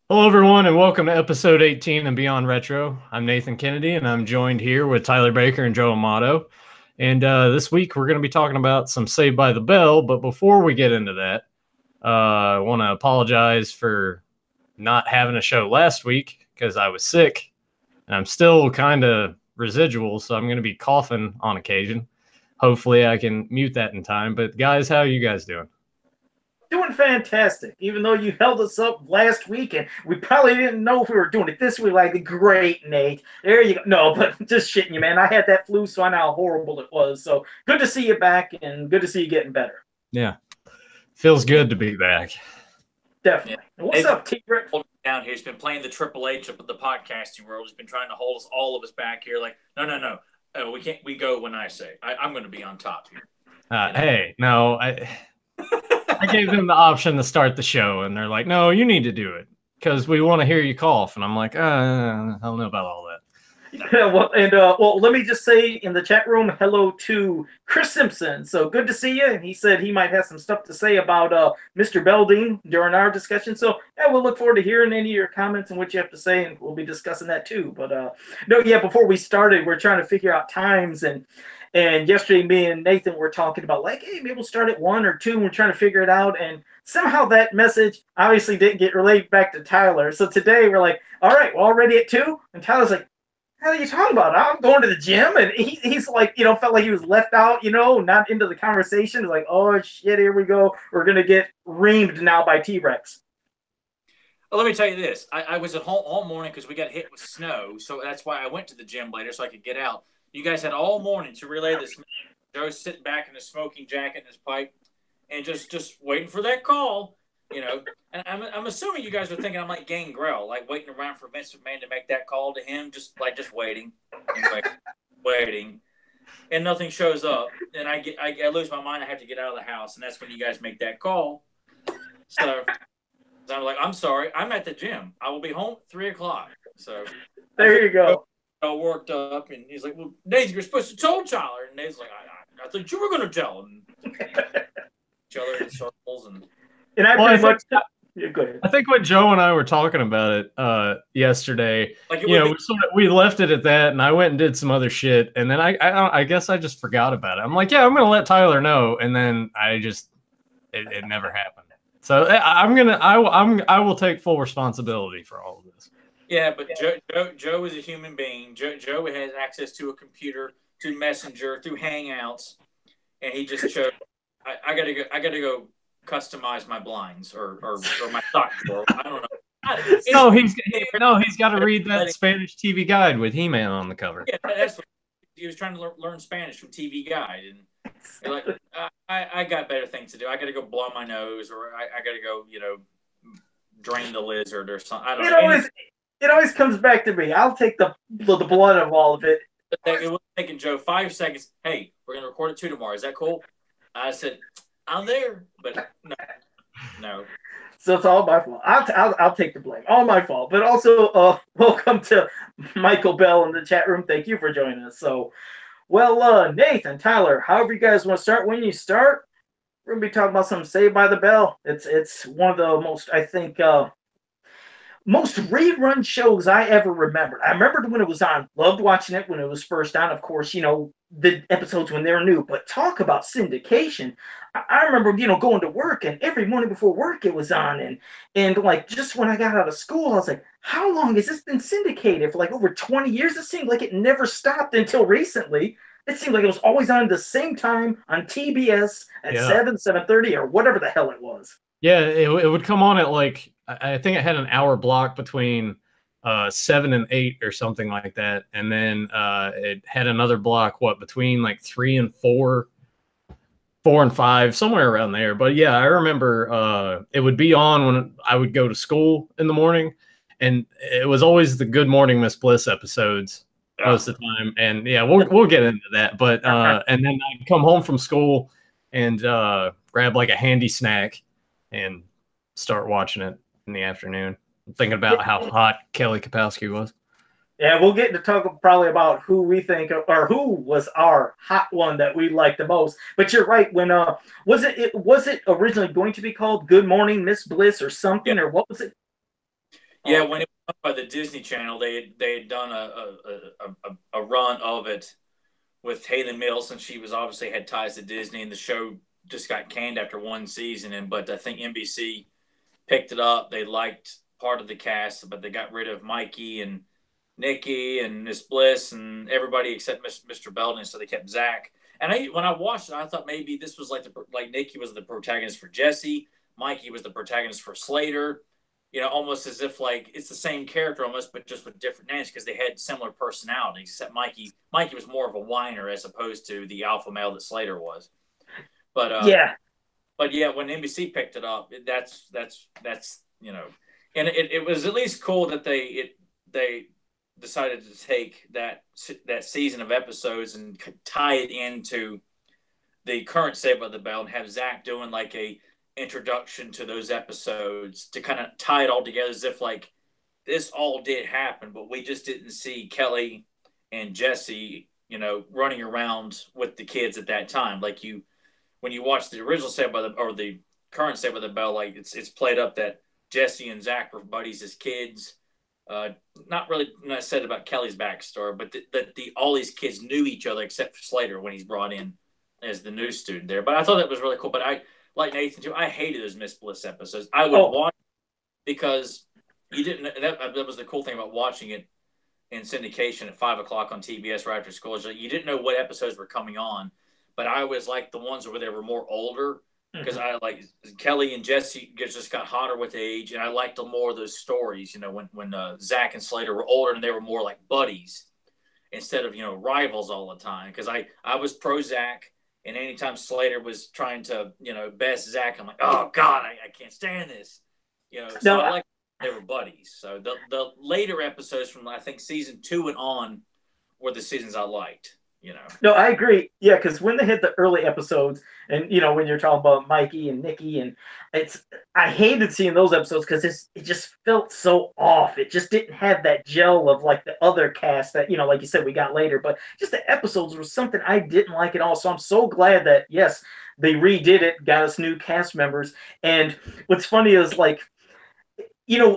Hello, everyone, and welcome to episode 18 and Beyond Retro. I'm Nathan Kennedy, and I'm joined here with Tyler Baker and Joe Amato. And this week, we're going to be talking about some Saved by the Bell. But before we get into that, I want to apologize for not having a show last week because I was sick, and I'm still kind of residual, so I'm going to be coughing on occasion. Hopefully, I can mute that in time. But guys, how are you guys doing? Doing fantastic. Even though you held us up last week and we probably didn't know if we were doing it this week, like, great, Nate. There you go. No, but just shitting you, man. I had that flu, so I know how horrible it was. So good to see you back and good to see you getting better. Yeah, feels good to be back. Yeah. Definitely. What's Nathan up, T-Rex? down here. He's been playing the Triple H of the podcasting world. He's been trying to hold all of us back here. Like, no. We can't. We go when I say. I'm going to be on top here. Hey, no, I gave them the option to start the show, and they're like, "No, you need to do it because we want to hear you cough." And I'm like, "I don't know about all that." Well, let me just say in the chat room, hello to Chris Simpson. So good to see you. And he said he might have some stuff to say about Mr. Belding during our discussion. So yeah, we'll look forward to hearing any of your comments and what you have to say, and we'll be discussing that too. But no, yeah, before we started, we're trying to figure out times and yesterday, me and Nathan were talking about, like, hey, maybe we'll start at 1 or 2. And we're trying to figure it out, and somehow that message obviously didn't get relayed back to Tyler. So today we're like, all right, we're all ready at 2, and Tyler's like, what are you talking about? I'm going to the gym. And he's like, felt like he was left out, not into the conversation. It's like, oh, shit, here we go. We're going to get reamed now by T-Rex. Well, let me tell you this. I was at home all morning because we got hit with snow. So that's why I went to the gym later so I could get out. You guys had all morning to relay this. Joe's sitting back in his smoking jacket and his pipe and just waiting for that call. And I'm assuming you guys are thinking I'm like Gangrel, like waiting around for Vince McMahon to make that call to him, just waiting and waiting, and nothing shows up. And I lose my mind. I have to get out of the house, and that's when you guys make that call. So I'm like, I'm sorry, I'm at the gym. I will be home at 3:00. So there you go. All worked up, and he's like, "Well, Nathan, you're supposed to tell Tyler." And Nathan's like, "I thought you were going to tell him." Each other in circles and. And I pretty much. Yeah, go ahead. I think when Joe and I were talking about it yesterday, we left it at that, and I went and did some other shit, and then I guess I just forgot about it. I'm like, yeah, I'm gonna let Tyler know, and then it never happened. So I will take full responsibility for all of this. Yeah, but Joe is a human being. Joe has access to a computer, to Messenger, through Hangouts, and he just chose. I gotta go customize my blinds or my sock drawer. I don't know. He's got to read that Spanish TV guide with He-Man on the cover. Yeah, that's what he was trying to learn Spanish from TV guide, and like I got better things to do. I got to go blow my nose, or I got to go, drain the lizard or something. I don't know. It always comes back to me. I'll take the blood of all of it. It was taking Joe 5 seconds. Hey, we're gonna record at 2 tomorrow. Is that cool? I said, I'm there, but no. So it's all my fault. I'll take the blame. All my fault. But also, welcome to Michael Bell in the chat room. Thank you for joining us. So, well, Nathan, Tyler, however you guys want to start. When you start, we're gonna be talking about some Saved by the Bell. It's one of the most, I think, most rerun shows I ever remembered. I remembered when it was on, loved watching it when it was first on. Of course, the episodes when they were new. But talk about syndication. I remember, going to work, and every morning before work it was on, and like just when I got out of school, I was like, how long has this been syndicated? For like over 20 years? It seemed like it never stopped until recently. It seemed like it was always on the same time on TBS at 7:30, or whatever the hell it was. Yeah, it would come on at like, I think it had an hour block between 7 and 8 or something like that, and then it had another block between like 3 and 4, 4 and 5, somewhere around there. But yeah, I remember it would be on when I would go to school in the morning, and it was always the Good Morning Miss Bliss episodes most of the time. And yeah, we'll get into that. But and then I'd come home from school and grab like a handy snack and start watching it in the afternoon. I'm thinking about how hot Kelly Kapowski was. Yeah, we'll get to talk probably about who we think, or who was our hot one that we liked the most. But you're right. When was it originally going to be called Good Morning Miss Bliss or something, or what was it? Yeah, when it was done by the Disney Channel, they had done a run of it with Haley Mills, and she was obviously had ties to Disney, and the show just got canned after one season. But I think NBC picked it up. They liked part of the cast, but they got rid of Mikey and Nikki and Miss Bliss and everybody except Mr. Belden, so they kept Zach. And when I watched it, I thought maybe this was like Nikki was the protagonist for Jesse, Mikey was the protagonist for Slater. Almost as if like it's the same character almost, but just with different names because they had similar personalities. Except Mikey was more of a whiner as opposed to the alpha male that Slater was. But yeah, when NBC picked it up, that's and it was at least cool that they decided to take that season of episodes and tie it into the current Saved by the Bell and have Zach doing like a introduction to those episodes to kind of tie it all together as if like this all did happen, but we just didn't see Kelly and Jesse, running around with the kids at that time. Like when you watch the original Saved by the or the current Saved by the Bell, like it's played up that Jesse and Zach were buddies as kids. Not said about Kelly's backstory, but that all these kids knew each other except for Slater when he's brought in as the new student there. But I thought that was really cool. But I, like Nathan too, I hated those Miss Bliss episodes. I would watch because you didn't. That was the cool thing about watching it in syndication at 5:00 on TBS right after school. Is that you didn't know what episodes were coming on, but I always liked the ones where they were more older because I like Kelly and Jesse just got hotter with age, and I liked more of those stories. When Zach and Slater were older and they were more like buddies instead of rivals all the time. Because I was pro Zach. And anytime Slater was trying to, best Zach, I'm like, oh God, I can't stand this. So I like they were buddies. So the later episodes from I think season 2 and on were the seasons I liked. No, I agree. Yeah, because when they hit the early episodes, and when you're talking about Mikey and Nikki, and I hated seeing those episodes because it just felt so off. It just didn't have that gel of like the other cast that like you said we got later. But just the episodes was something I didn't like at all. So I'm so glad that yes they redid it, got us new cast members. And what's funny is like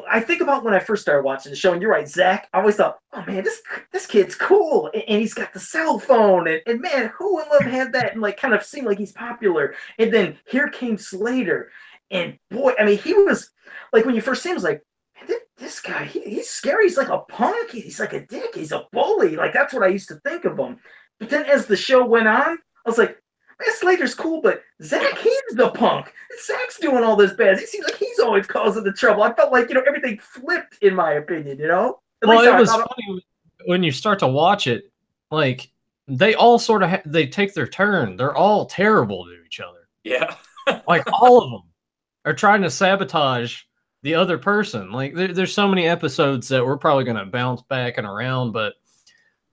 I think about when I first started watching the show, and you're right, Zach. I always thought, oh man, this kid's cool, and he's got the cell phone, and man, who in love had that, and like kind of seemed like he's popular. And then here came Slater, and boy, I mean, he was like when you first see him, I was like, this guy, he's scary. He's like a punk. He's like a dick. He's a bully. Like that's what I used to think of him. But then as the show went on, I was like, man, Slater's cool, but Zach, he's the punk. Zach's doing all this bad. It seems like he's always causing the trouble. I felt like, everything flipped in my opinion, Well, it was funny when you start to watch it, like they all sort of, they take their turn. They're all terrible to each other. Yeah. Like all of them are trying to sabotage the other person. Like there's so many episodes that we're probably going to bounce back and around, but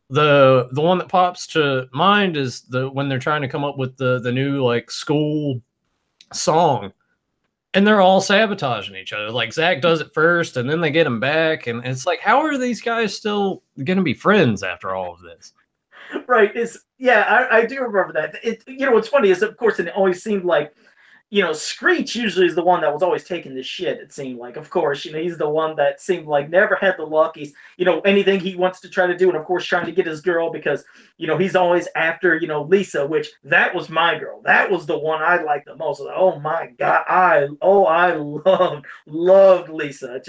the one that pops to mind is when they're trying to come up with the new like school song, and they're all sabotaging each other. Like Zach does it first, and then they get him back, and it's like, how are these guys still going to be friends after all of this? Right. I do remember that. What's funny is, of course, it always seemed like Screech usually is the one that was always taking the shit, it seemed like. Of course, he's the one that seemed like never had the luck. He's, anything he wants to try to do, and of course trying to get his girl because, he's always after, Lisa, which that was my girl. That was the one I liked the most. Like, oh my God, I loved Lisa.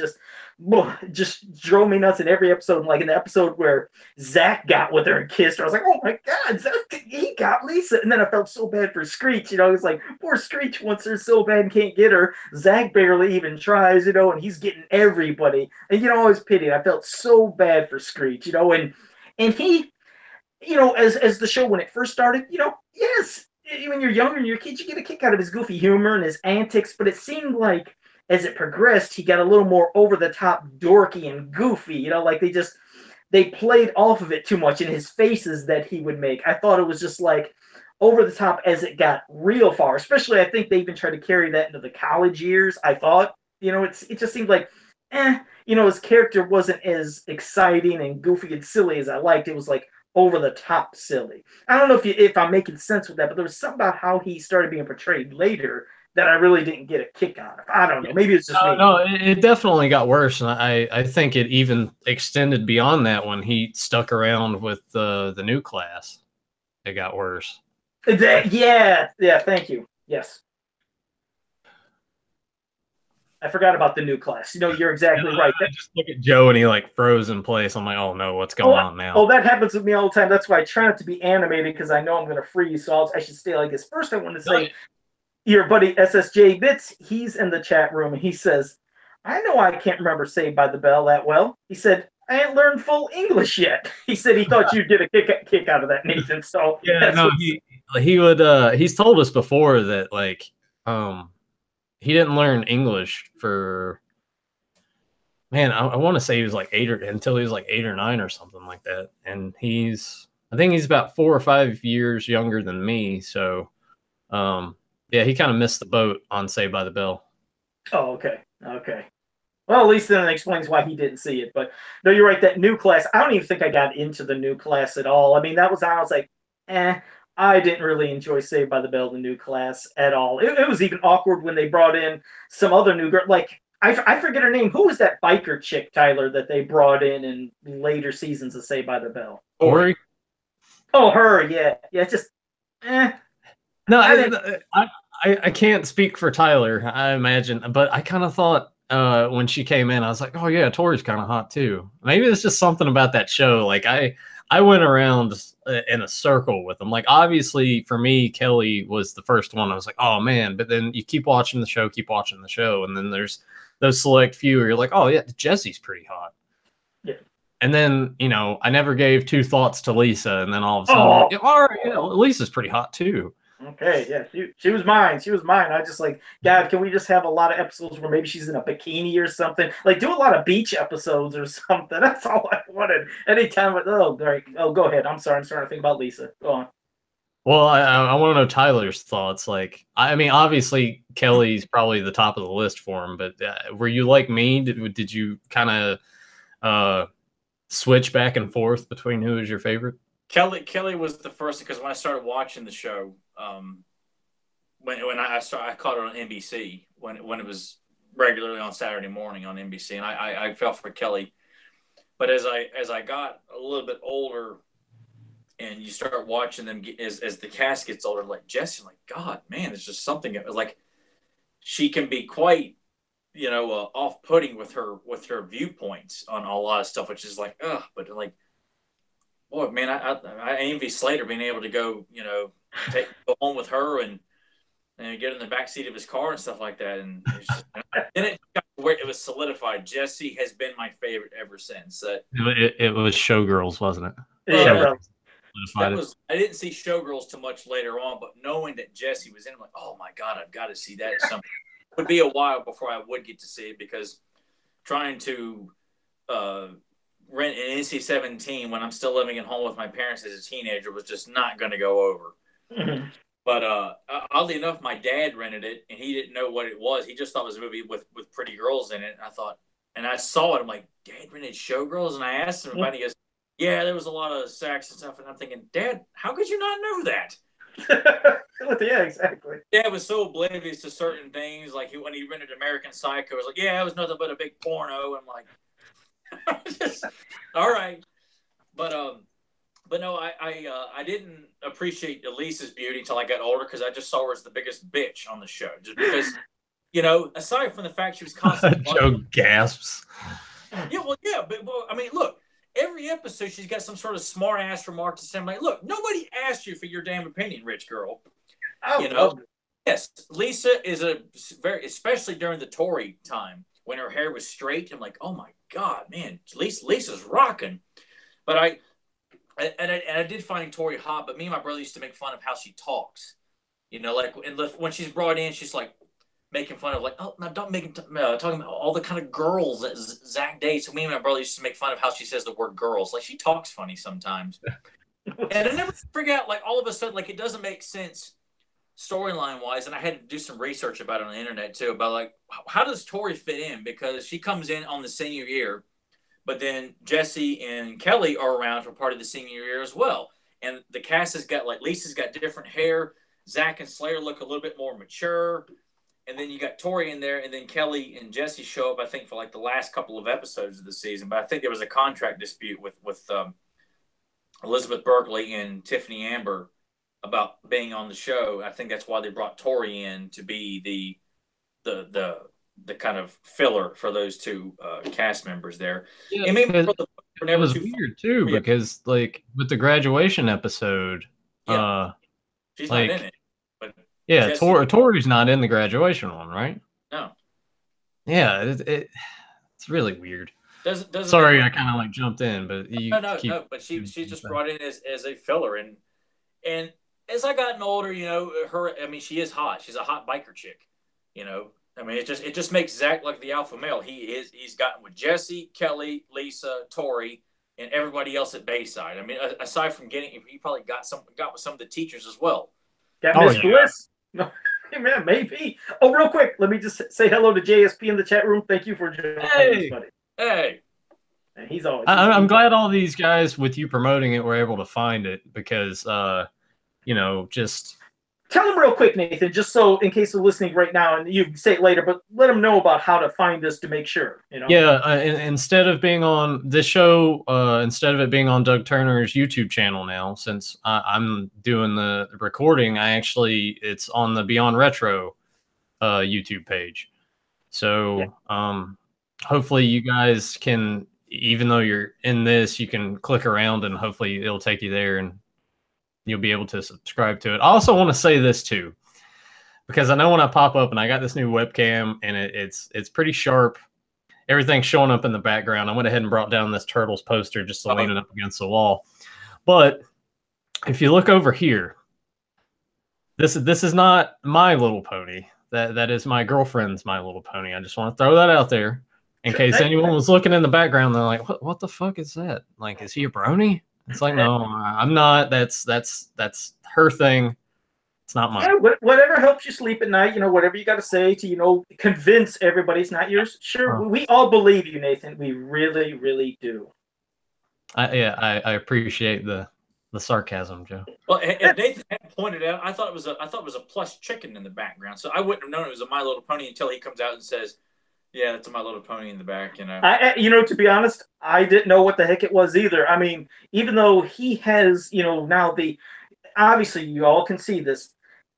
Just drove me nuts in every episode. Like in the episode where Zach got with her and kissed her, I was like, oh my God, Zach, he got Lisa. And then I felt so bad for Screech. It's like, poor Screech wants her so bad and can't get her. Zach barely even tries, and he's getting everybody. And always pity. I felt so bad for Screech, and he, as the show when it first started, yes, when you're younger and you're a kid, you get a kick out of his goofy humor and his antics, but it seemed like as it progressed, he got a little more over the top, dorky and goofy. Like they played off of it too much in his faces that he would make. I thought it was just like over the top as it got real far. Especially, I think they even tried to carry that into the college years. I thought, it just seemed like, his character wasn't as exciting and goofy and silly as I liked. It was like over the top silly. I don't know if I'm making sense with that, but there was something about how he started being portrayed later that I really didn't get a kick out of. I don't know. Maybe it's just me. No, it definitely got worse, and I think it even extended beyond that when he stuck around with the new class. It got worse. Yeah. Thank you. Yes. I forgot about the new class. You're exactly right. I just look at Joe and he like froze in place. I'm like, oh no, what's going on now? Oh, that happens with me all the time. That's why I try not to be animated because I know I'm going to freeze. So I should stay like this. First, I want to say your buddy SSJ Bits, he's in the chat room and he says, I know I can't remember Saved by the Bell that well. He said, I ain't learned full English yet. He said he thought you'd get a kick out of that, Nathan. So yeah, no, he would he's told us before that like he didn't learn English for I want to say he was like until he was like 8 or 9 or something like that. And I think he's about 4 or 5 years younger than me. So yeah, he kind of missed the boat on Saved by the Bell. Oh, okay. Well, at least then it explains why he didn't see it. But no, you're right. That new class, I don't even think I got into the new class at all. I mean, I was like, I didn't really enjoy Saved by the Bell, the new class at all. It was even awkward when they brought in some other new girl. Like, I forget her name. Who was that biker chick, Tyler, that they brought in later seasons of Saved by the Bell? Ori? Oh, her, yeah. Yeah, just, No, I can't speak for Tyler, I imagine. But I kind of thought when she came in, I was like, oh yeah, Tori's kind of hot too. Maybe it's just something about that show. Like I went around in a circle with them. Like obviously for me, Kelly was the first one. I was like, oh man. But then you keep watching the show, and then there's those select few where you're like, oh yeah, Jesse's pretty hot. Yeah. And then I never gave 2 thoughts to Lisa, and then all of a sudden, like, all right, yeah, Lisa's pretty hot too. Okay, yeah, she was mine. She was mine. I just like, God, can we just have a lot of episodes where maybe she's in a bikini or something? Like, do a lot of beach episodes or something. That's all I wanted. Anytime. Great. Oh, go ahead. I'm sorry. I'm starting to think about Lisa. Go on. Well, I want to know Tyler's thoughts. Like, I mean, obviously Kelly's probably the top of the list for him, but were you like me? Did you kind of switch back and forth between who was your favorite? Kelly was the first, because when I started watching the show, when I caught it on NBC when it was regularly on Saturday morning on NBC, and I fell for Kelly. But as I got a little bit older, and you start watching them as the cast gets older, like Jesse, I'm like, God, man, there's just something like she can be quite off-putting with her viewpoints on a lot of stuff, which is like, but like, boy, man, I envy Slater being able to go go home with her and get in the back seat of his car and stuff like that. And then it got where it was solidified. Jesse has been my favorite ever since. It was Showgirls, wasn't it? Yeah. I didn't see Showgirls too much later on, but knowing that Jesse was in, I'm like, oh my God, I've got to see that. It would be a while before I would get to see it, because trying to rent an NC-17 when I'm still living at home with my parents as a teenager was just not going to go over. Mm-hmm. But oddly enough, my dad rented it, and he didn't know what it was. He just thought it was a movie with pretty girls in it. And I saw it. I'm like, Dad rented Showgirls? And I asked him about it. He goes, yeah, there was a lot of sex and stuff. And I'm thinking, Dad, how could you not know that? Yeah, exactly. Dad was so oblivious to certain things. Like when he rented American Psycho, it was like, yeah, it was nothing but a big porno. I'm like, just, all right. But no, I didn't appreciate Elise's beauty until I got older, because I just saher as the biggest bitch on the show. Just because, aside from the fact she was constantly Joe gasps. Yeah, but I mean, look, every episode she's got some sort of smart ass remark to say. I'm like, look, nobody asked you for your damn opinion, rich girl. Yes, Lisa is especially during the Tory time when her hair was straight. I'm like, oh my God, man, Lisa's rocking. But I did find Tori hot, but me and my brother used to make fun of how she talks. Like when she's brought in, she's like making fun of like, oh, no, don't make him talking about all the kind of girls that Zach dates. So me and my brother used to make fun of how she says the word girls. Like, she talks funny sometimes. And I never figure out, like, all of a sudden, like, it doesn't make sense storyline wise. And I had to do some research about it on the internet too, about like, how does Tori fit in? Because she comes in on the senior year, but then Jesse and Kelly are around for part of the senior year as well. And the cast has got, like, Lisa's got different hair. Zach and Slayer look a little bit more mature. and then you got Tori in there, and then Kelly and Jesse show up, I think, for like the last couple of episodes of the season. But I think there was a contract dispute with Elizabeth Berkley and Tiffany Amber about being on the show. I think that's why they brought Tori in to be the kind of filler for those two cast members there. Yeah, it made me feel it was weird too, because like with the graduation episode, she's like, not in it. But yeah, Tori's not in the graduation one, right? No. Yeah, it's really weird. Doesn't Sorry, I kind of like jumped in, but no. But she's just brought in as a filler, and as I gotten older, you know, she is hot. She's a hot biker chick, you know. I mean, it just makes Zach like the alpha male. He's gotten with Jesse, Kelly, Lisa, Tori, and everybody else at Bayside. I mean, aside from he probably got with some of the teachers as well. Got Miss Bliss. No, man, maybe. Oh, real quick, let me just say hello to JSP in the chat room. Thank you for joining us, buddy. Hey. And he's always. I'm glad all these guys, with you promoting it, were able to find it because, you know, just. Tell them real quick, Nathan, just so in case they're listening right now, and you can say it later, but let them know about how to find us to make sure. You know. Yeah, instead of being on this show, instead of it being on Doug Turner's YouTube channel now, since I'm doing the recording, it's on the Beyond Retro YouTube page. So hopefully you guys can, even though you're in this, you can click around and hopefully it'll take you there and you'll be able to subscribe to it. I also want to say this too, because I know when I pop up and I got this new webcam and it's pretty sharp. Everything's showing up in the background. I went ahead and brought down this Turtles poster just to lean it up against the wall. But if you look over here, this is not My Little Pony. That is my girlfriend's My Little Pony. I just want to throw that out there in case anyone was looking in the background. They're like, what the fuck is that? Like, is he a brony? It's like, no, I'm not. That's her thing. It's not mine. Yeah, whatever helps you sleep at night, you know, whatever you got to say to, you know, convince everybody it's not yours. Sure, we all believe you, Nathan. We really, really do. I appreciate the sarcasm, Joe. Well, as Nathan had pointed out, I thought it was a plush chicken in the background, so I wouldn't have known it was a My Little Pony until he comes out and says, "Yeah, that's a My Little Pony in the back." You know, you know, to be honest, I didn't know what the heck it was either. I mean, even though he has, you know, now obviously you all can see this.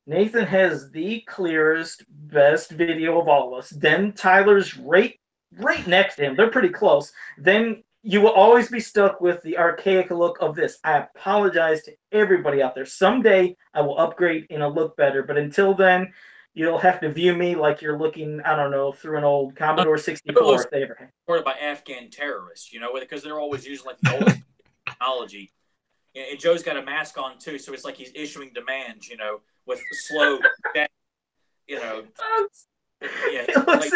Nathan has the clearest, best video of all of us. Then Tyler's right next to him. They're pretty close. Then you will always be stuck with the archaic look of this. I apologize to everybody out there. Someday I will upgrade and I'll look better. But until then, you'll have to view me like you're looking, I don't know, through an old Commodore 64. If they ever had. Supported by Afghan terrorists, you know, because they're always using like the oldest technology. And Joe's got a mask on too, so it's like he's issuing demands, you know, with slow, you know, yeah, like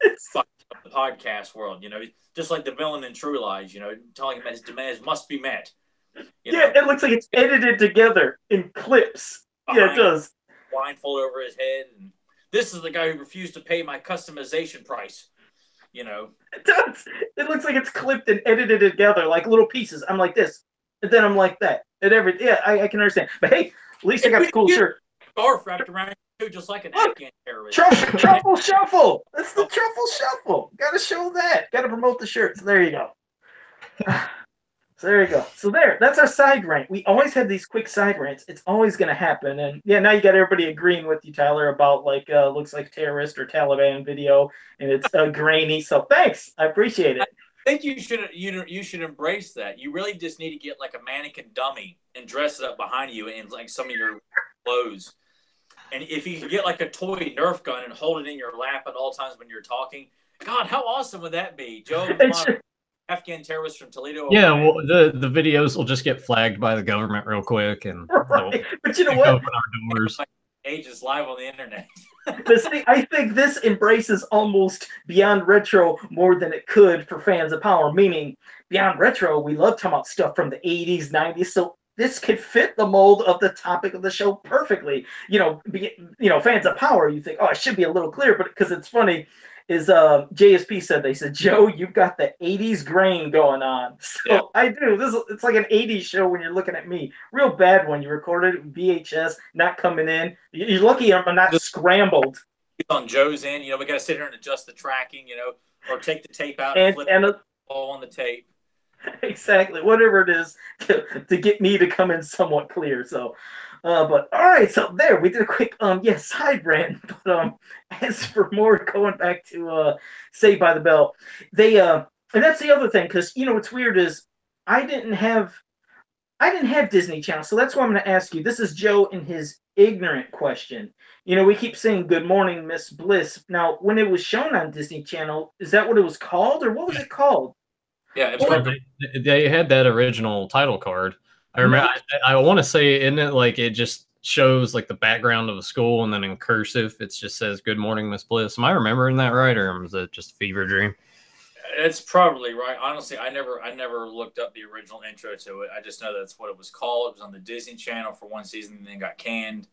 the podcast world, you know, just like the villain in True Lies, you know, telling him that his demands must be met. Yeah, it looks like it's edited together in clips. Yeah, it does. Blindfold over his head, and this is the guy who refused to pay my customization price. You know, it does. It looks like it's clipped and edited together like little pieces. I'm like this, and then I'm like that, and everything. Yeah, I can understand. But hey, at least I got the cool shirt. Scarf wrapped around you, just like an Afghan terrorist. Truffle shuffle. That's the truffle shuffle. Got to show that. Got to promote the shirts. There you go. So there you go. So that's our side rant. We always have these quick side rants. It's always going to happen. And yeah, now you got everybody agreeing with you, Tyler, about like looks like terrorist or Taliban video, and it's grainy. So thanks, I appreciate it. I think you should embrace that. You really just need to get like a mannequin dummy and dress it up behind you in like some of your clothes. And if you could get like a toy Nerf gun and hold it in your lap at all times when you're talking, God, how awesome would that be, Joe? Afghan terrorists from Toledo. Yeah, well, the videos will just get flagged by the government real quick, and right. But you know what? Open our doors. Ages live on the internet. I think this embraces almost Beyond Retro more than it could for fans of Power. Meaning, Beyond Retro, we love talking about stuff from the 80s, 90s. So this could fit the mold of the topic of the show perfectly. You know, fans of Power, you think, oh, it should be a little clearer, but because it's funny. Is JSP said, they said, Joe, you've got the 80s grain going on. So yeah. I do. It's like an 80s show when you're looking at me. Real bad one. You recorded it with VHS, not coming in. You're lucky I'm not scrambled. on Joe's end. You know, we got to sit here and adjust the tracking. You know, or take the tape out and flip and it all on the tape. exactly whatever it is to get me to come in somewhat clear. So, but all right, so there we did a quick side rant. But as for more, going back to Saved by the Bell, they and that's the other thing, because what's weird is I didn't have Disney Channel, so that's why I'm going to ask you. This is Joe in his ignorant question. We keep saying "Good Morning, Miss Bliss." Now, when it was shown on Disney Channel, is that what it was called, or what was it called? Yeah, it was called. They had that original title card. I remember. I want to say, isn't it like it just shows like the background of the school, and then in cursive it just says "Good Morning, Miss Bliss." Am I remembering that right, or was it just a fever dream? It's probably right. Honestly, I never looked up the original intro to it. I just know that's what it was called. It was on the Disney Channel for one season, and then got canned.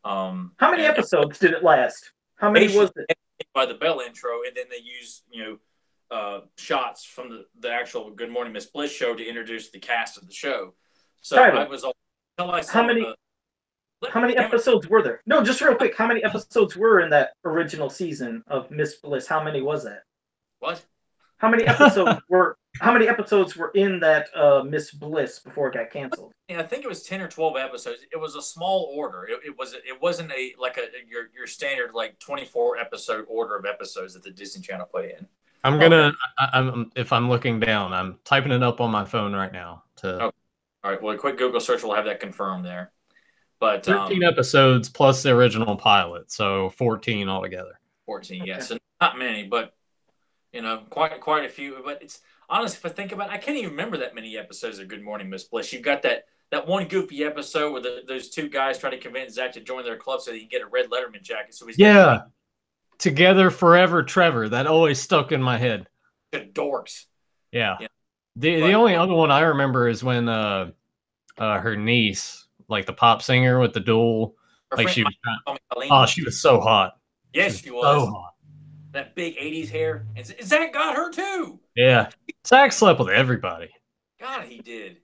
How many episodes did it last? How many was it? By the Bell intro, and then they used shots from the actual Good Morning Miss Bliss show to introduce the cast of the show. So Tyler, I was until I saw how many episodes were there? No, just real quick. How many episodes were in that original season of Miss Bliss? How many was that? What? How many episodes were in that Miss Bliss before it got canceled? Yeah, I think it was 10 or 12 episodes. It was a small order. It wasn't your standard like 24 episode order of episodes that the Disney Channel put in. If I'm looking down, I'm typing it up on my phone right now. All right. Well, a quick Google search will have that confirmed there. But 13 episodes plus the original pilot, so 14 altogether. 14, yes, yeah. So not many, but quite a few. But it's honestly, if I think about it, I can't even remember that many episodes of Good Morning Miss Bliss. You've got that one goofy episode where those two guys try to convince Zach to join their club so he can get a red Letterman jacket. So he's Together Forever Trevor. That always stuck in my head. The dorks. Yeah. The only other one I remember is when her niece, like the pop singer with the dual, like she was she was so hot. Yes, she was. So hot. That big 80s hair. And Zach got her too. Yeah. Zach slept with everybody. God, he did.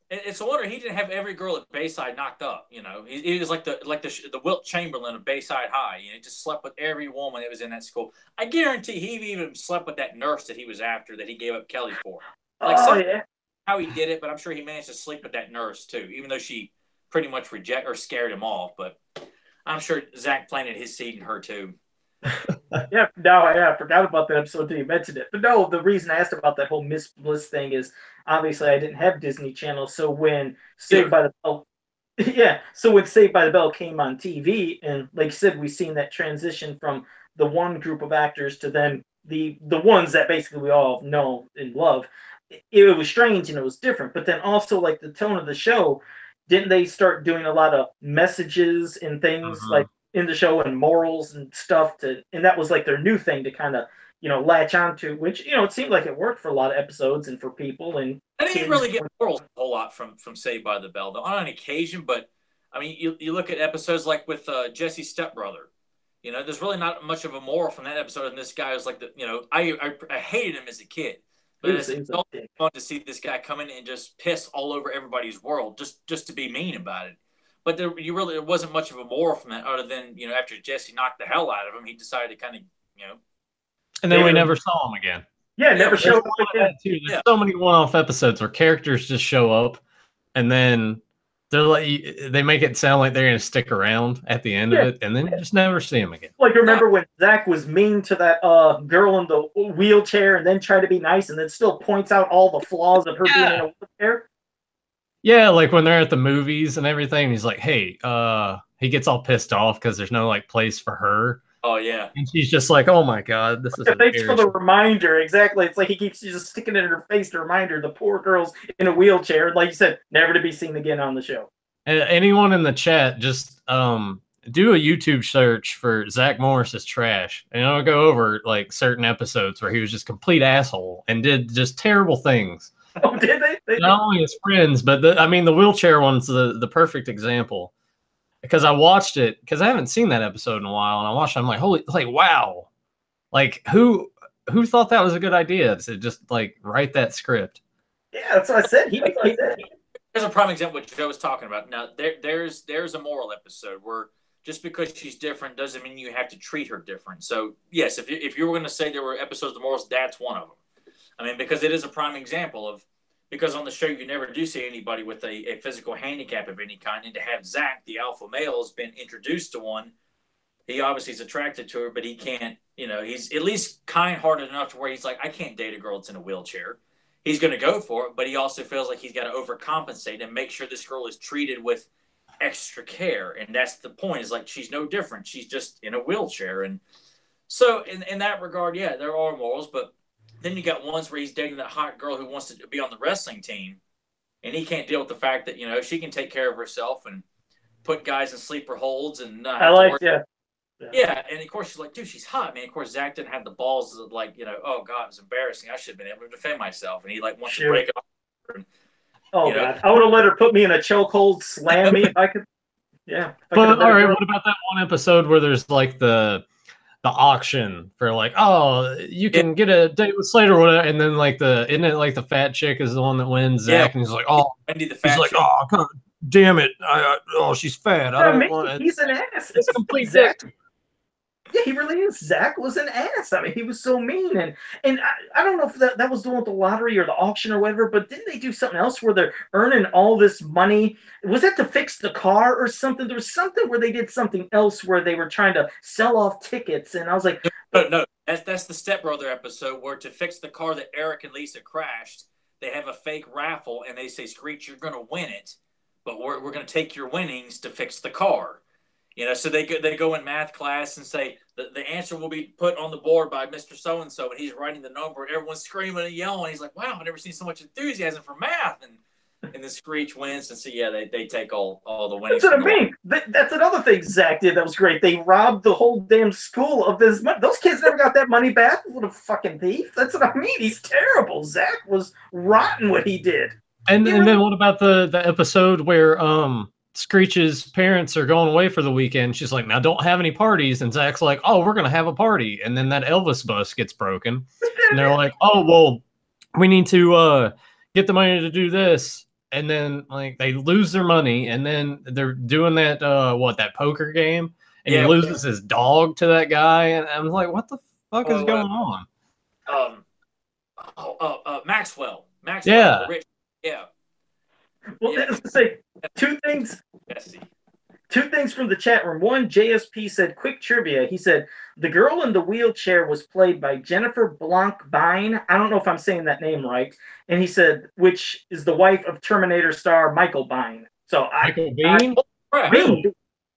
It's a wonder he didn't have every girl at Bayside knocked up. He was like the Wilt Chamberlain of Bayside High. He just slept with every woman that was in that school. I guarantee he even slept with that nurse that he was after, that he gave up Kelly for. How he did it, but I'm sure he managed to sleep with that nurse too, even though she pretty much scared him off. But I'm sure Zach planted his seed in her too. I forgot about that episode until you mentioned it. But no, the reason I asked about that whole Miss Bliss thing is obviously I didn't have Disney Channel, so when Saved by the Bell came on TV, and like you said, we've seen that transition from the one group of actors to then the ones that basically we all know and love. It was strange and it was different, but then also like the tone of the show, didn't they start doing a lot of messages and things like in the show and morals and stuff and that was like their new thing to kind of latch onto, which it seemed like it worked for a lot of episodes and for people. And I didn't really get morals a whole lot from Saved by the Bell though, on an occasion. But I mean, you look at episodes like with Jesse's stepbrother. There's really not much of a moral from that episode. And this guy was like I hated him as a kid, but it's fun to see this guy come in and just piss all over everybody's world just to be mean about it. But there wasn't much of a moral from that, other than after Jesse knocked the hell out of him, he decided to kind of And then we never saw him again. Yeah, never showed up again. There's so many one-off episodes where characters just show up, and then they're like, they make it sound like they're going to stick around at the end of it, and then you just never see them again. Like, remember when Zach was mean to that girl in the wheelchair, and then tried to be nice, and then still points out all the flaws of her being in a wheelchair? Yeah, like when they're at the movies and everything, he's like, hey, he gets all pissed off because there's no like place for her. Oh, yeah. And she's just like, oh my God, this is thanks for the reminder. Exactly. It's like he keeps just sticking it in her face to remind her the poor girl's in a wheelchair. Like you said, never to be seen again on the show. And anyone in the chat, just do a YouTube search for Zach Morris is trash. And it'll go over like certain episodes where he was just complete asshole and did just terrible things. Oh, did they? Not only his friends, but the wheelchair one's the perfect example. Because I watched it, because I haven't seen that episode in a while, and I watched it, I'm like, wow. Like, who thought that was a good idea to just, like, write that script? Yeah, that's what I said. Here's a prime example of what Joe was talking about. Now, there's a moral episode where just because she's different doesn't mean you have to treat her different. So yes, if you were going to say there were episodes of morals, that's one of them. I mean, because it is a prime example of, because on the show you never do see anybody with a physical handicap of any kind, and to have Zach, the alpha male, has been introduced to one. He obviously is attracted to her, but he can't, he's at least kind-hearted enough to where he's like, I can't date a girl that's in a wheelchair. He's going to go for it, but he also feels like he's got to overcompensate and make sure this girl is treated with extra care. And that's the point, is like, she's no different. She's just in a wheelchair. And so in that regard, yeah, there are morals, but then you got ones where he's dating that hot girl who wants to be on the wrestling team, and he can't deal with the fact that, she can take care of herself and put guys in sleeper holds and not have to worry. Yeah, and of course she's like, dude, she's hot, man. Of course, Zach didn't have the balls of oh god, it was embarrassing. I should have been able to defend myself. And he wants to break it off. And, God, I would have let her put me in a chokehold, slam me if I could. Yeah. But all right, what about that one episode where there's the auction for you can get a date with Slater or whatever, and then isn't it the fat chick is the one that wins Zach, and he's like, oh, Wendy the fat he's like, chick. oh god damn it, she's fat. I don't want it. He's an ass. It's complete Zach. Yeah, he really is. Zach was an ass. I mean, he was so mean. And I don't know if that was the one with the lottery or the auction or whatever, but didn't they do something else where they're earning all this money? Was that to fix the car or something? There was something where they did something else where they were trying to sell off tickets. And I was like... No. That's the Step Brother episode where, to fix the car that Eric and Lisa crashed, they have a fake raffle and they say, Screech, you're going to win it, but we're going to take your winnings to fix the car. So they go in math class and say the answer will be put on the board by Mr. So-and-so, and he's writing the number, and everyone's screaming and yelling. He's like, wow, I've never seen so much enthusiasm for math. And the Screech wins, and so, yeah, they take all the winnings. That's what I mean. That's another thing Zach did that was great. They robbed the whole damn school of this money. Those kids never got that money back. What a fucking thief. That's what I mean. He's terrible. Zach was rotten what he did. And then what about the episode where Screech's parents are going away for the weekend? She's like, now don't have any parties. And Zach's like, oh, we're going to have a party. And then that Elvis bus gets broken. And they're like, oh, well, we need to get the money to do this. And then they lose their money. And then they're doing that, that poker game. And he loses his dog to that guy. And I'm like, what the fuck is going on? Maxwell. Yeah. Yeah. Well, let's say two things. Two things from the chat room. One, JSP said, quick trivia. He said, the girl in the wheelchair was played by Jennifer Blanc-Bein. I don't know if I'm saying that name right. And he said, which is the wife of Terminator star Michael Biehn. So Michael Biehn?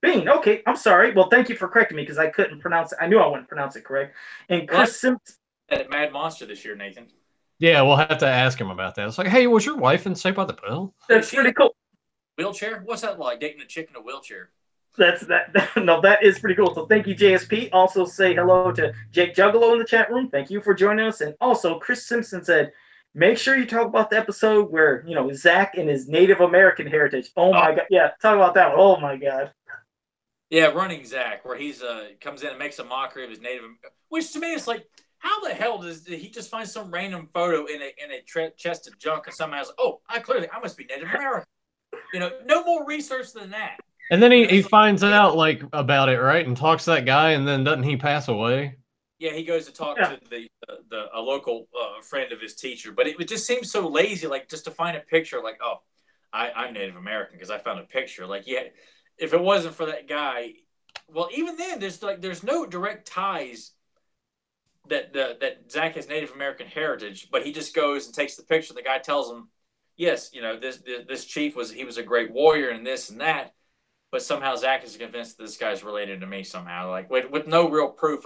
Biehn. Okay, I'm sorry. Well, thank you for correcting me because I couldn't pronounce it. I knew I wouldn't pronounce it correct. And Chris Simpson. At Mad Monster this year, Nathan. Yeah, we'll have to ask him about that. It's like, hey, was your wife in Saved by the Bell? That's pretty cool. Wheelchair? What's that like, dating a chick in a wheelchair? That is pretty cool. So thank you, JSP. Also say hello to Jake Juggalo in the chat room. Thank you for joining us. And also, Chris Simpson said, make sure you talk about the episode where, Zach and his Native American heritage. Oh my God. Yeah, talk about that one. Oh my God. Yeah, Running Zach, where he's comes in and makes a mockery of his Native, which to me is like, how the hell did he just find some random photo in a chest of junk and somehow like, oh, I must be Native American. No more research than that. And then he finds out about it, right? And talks to that guy, and then doesn't he pass away? Yeah, he goes to talk to a local friend of his teacher, but it just seems so lazy, just to find a picture, oh, I'm Native American because I found a picture. If it wasn't for that guy, well, even then, there's no direct ties that Zach has Native American heritage, but he just goes and takes the picture. The guy tells him, yes, this chief was a great warrior and this and that, but somehow Zach is convinced that this guy's related to me somehow, with no real proof,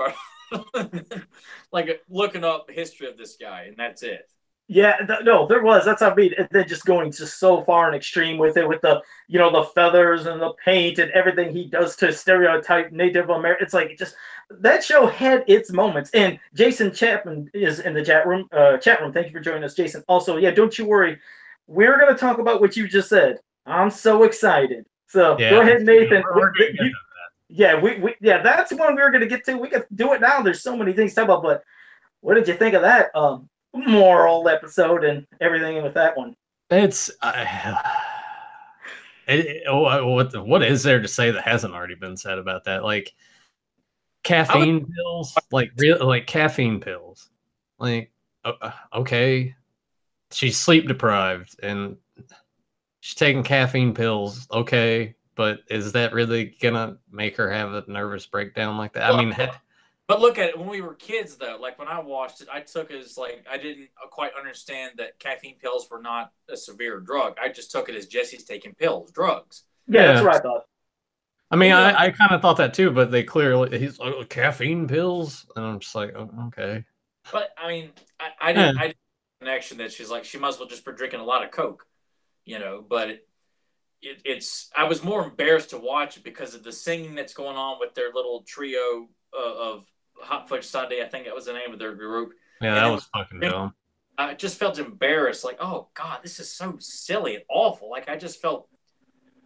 looking up the history of this guy, and that's it. Yeah, no, there was. That's how I mean. They're just going just so far and extreme with it, with the the feathers and the paint and everything he does to stereotype Native American. It's that show had its moments. And Jason Chapman is in the chat room. Thank you for joining us, Jason. Also, yeah, don't you worry. We're going to talk about what you just said. I'm so excited. So go ahead, Nathan. That's one we were going to get to. We could do it now. There's so many things to talk about. But what did you think of that moral episode and everything with that one? It's What is there to say that hasn't already been said about that? Like I would. caffeine pills, like real, like caffeine pills. Like, okay, she's sleep deprived and she's taking caffeine pills. Okay, but is that really gonna make her have a nervous breakdown like that? I mean, But look at it when we were kids, though. Like when I watched it, I took it as like I didn't quite understand that caffeine pills were not a severe drug. I just took it as Jesse's taking pills, drugs. Yeah, that's yeah. what I thought. I mean, And, you know, I kind of thought that too, but they clearly he's like caffeine pills, and I'm just like, oh, okay. but I mean, I Yeah. didn't connection that she's like she might as well just be drinking a lot of Coke, But it's I was more embarrassed to watch it because of the singing that's going on with their little trio of Hot Fudge Sunday. I think that was the name of their group. Yeah, And that then was fucking dumb. I just felt embarrassed. Like, oh God, this is so silly and awful. Like I just felt,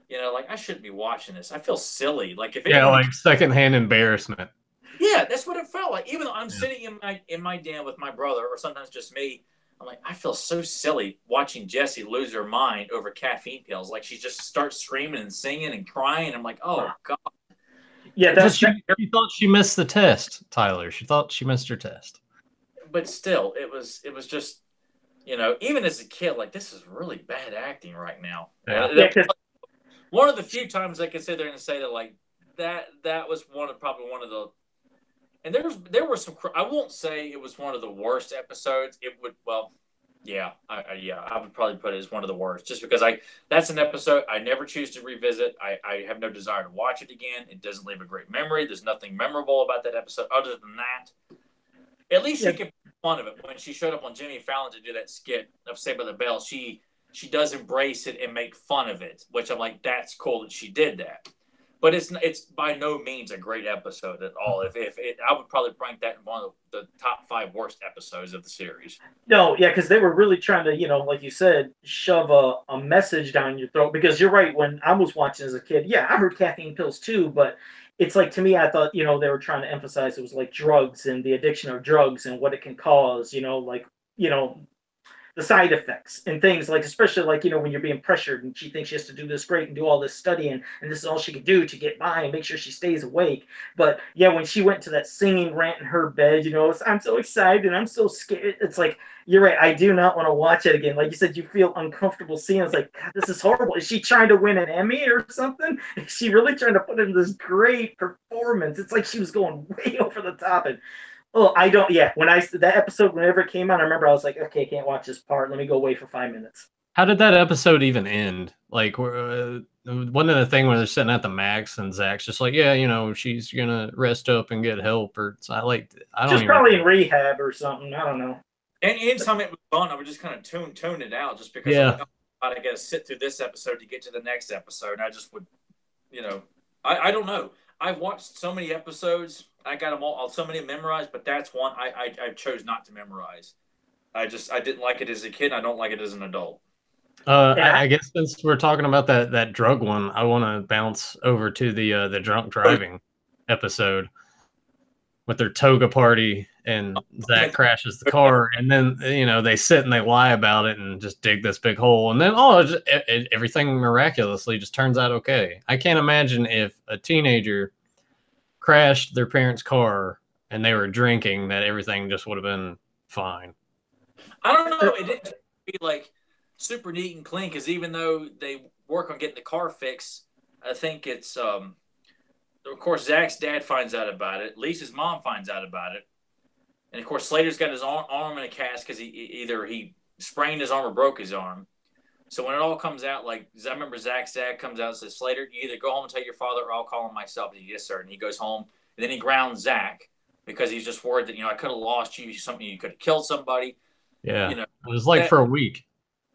like I shouldn't be watching this. I feel silly. Like if Yeah, anyone, like secondhand embarrassment. yeah, that's what it felt like. Even though I'm sitting in my den with my brother, or sometimes just me, I'm like, I feel so silly watching Jessie lose her mind over caffeine pills. Like she just starts screaming and singing and crying. I'm like, oh God. Yeah, she thought she missed the test, Tyler. She thought she missed her test. But still, it was just, even as a kid, like this is really bad acting right now. Yeah. One of the few times I can sit there and say that, like that was probably one of the. And there were some. I won't say it was one of the worst episodes. It would I would probably put it as one of the worst, just because that's an episode I never choose to revisit. I have no desire to watch it again. It doesn't leave a great memory. There's nothing memorable about that episode other than that. At least she could make fun of it when she showed up on Jimmy Fallon to do that skit of Saved by the Bell. She does embrace it and make fun of it, which I'm like, that's cool that she did that. But it's by no means a great episode at all. I would probably rank that in one of the top 5 worst episodes of the series. No, yeah, because they were really trying to, like you said, shove a message down your throat. Because you're right, when I was watching as a kid, yeah, I heard caffeine pills too, but it's like, to me, I thought, they were trying to emphasize it was like drugs and the addiction of drugs and what it can cause, the side effects and things, like especially like when you're being pressured and she thinks she has to do this great and do all this studying and this is all she can do to get by and make sure she stays awake. But yeah, when she went to that singing rant in her bed, I'm so excited and I'm so scared. It's like, you're right, I do not want to watch it again. Like you said, you feel uncomfortable seeing it. It's like, God, this is horrible. Is she trying to win an Emmy or something? Is she really trying to put in this great performance? It's like she was going way over the top. And oh, I don't. Yeah, that episode, whenever it came on, I remember I was like, okay, I can't watch this part. Let me go away for 5 minutes. How did that episode even end? Like, one of the thing where they're sitting at the max and Zach's just like, yeah, she's gonna rest up and get help, or I don't. She's probably in rehab or something. I don't know. And anytime it was on, I would just kind of tune it out, just because Yeah. I got to sit through this episode to get to the next episode. And I just would, I don't know. I've watched so many episodes. I got them all so many memorized, but that's one I chose not to memorize. I didn't like it as a kid. And I don't like it as an adult. I guess since we're talking about that drug one, I want to bounce over to the drunk driving episode with their toga party, and Zach crashes the car, and then they sit and they lie about it and just dig this big hole, and then everything miraculously just turns out okay. I can't imagine if a teenager crashed their parents' car and they were drinking, that everything just would have been fine. I don't know. It didn't be like super neat and clean, because even though they work on getting the car fixed, I think it's of course Zach's dad finds out about it. Lisa's mom finds out about it, and of course Slater's got his arm in a cast because he sprained his arm or broke his arm. So when it all comes out, like I remember Zach's dad comes out and says, Slater, you either go home and tell your father or I'll call him myself. And he, yes, sir. And he goes home, and then he grounds Zach because he's just worried that, I could have lost you. You could have killed somebody. Yeah. It was like for a week.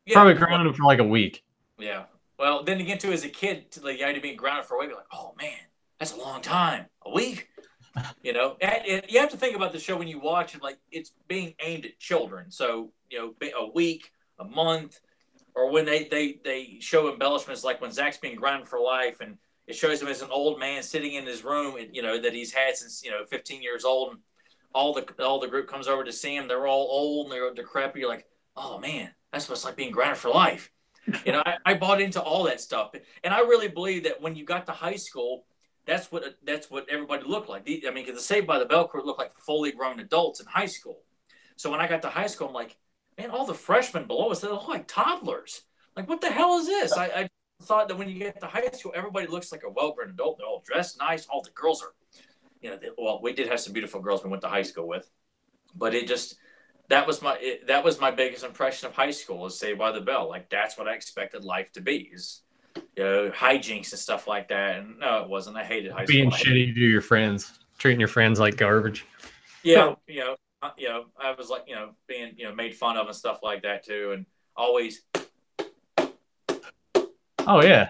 Yeah, probably grounded him for like a week. Yeah. Well, then again, too, as a kid, like, you had to be grounded for a week. You're like, oh, man, that's a long time. A week? And you have to think about the show when you watch it, like it's being aimed at children. So, a week, a month, or when they show embellishments like when Zach's being grounded for life, and it shows him as an old man sitting in his room, and, that he's had since 15 years old, and all the group comes over to see him. They're all old and they're decrepit. You're like, oh man, that's what it's like being grounded for life. You know, I bought into all that stuff, and I really believe that when you got to high school, that's what everybody looked like. I mean, because the Saved by the Bell crew looked like fully grown adults in high school. So when I got to high school, I'm like, man, all the freshmen below us, they look like toddlers. Like, what the hell is this? I thought that when you get to high school, everybody looks like a well-grown adult. They're all dressed nice. All the girls are, you know, well, we did have some beautiful girls we went to high school with, but it just that was my biggest impression of high school is Saved by the Bell. Like that's what I expected life to be is, you know, hijinks and stuff like that. And no, it wasn't. I hated high Being school. shitty to your friends, treating your friends like garbage. Yeah, you know, I was like, you know, being, you know, made fun of and stuff like that too, and always. Oh yeah,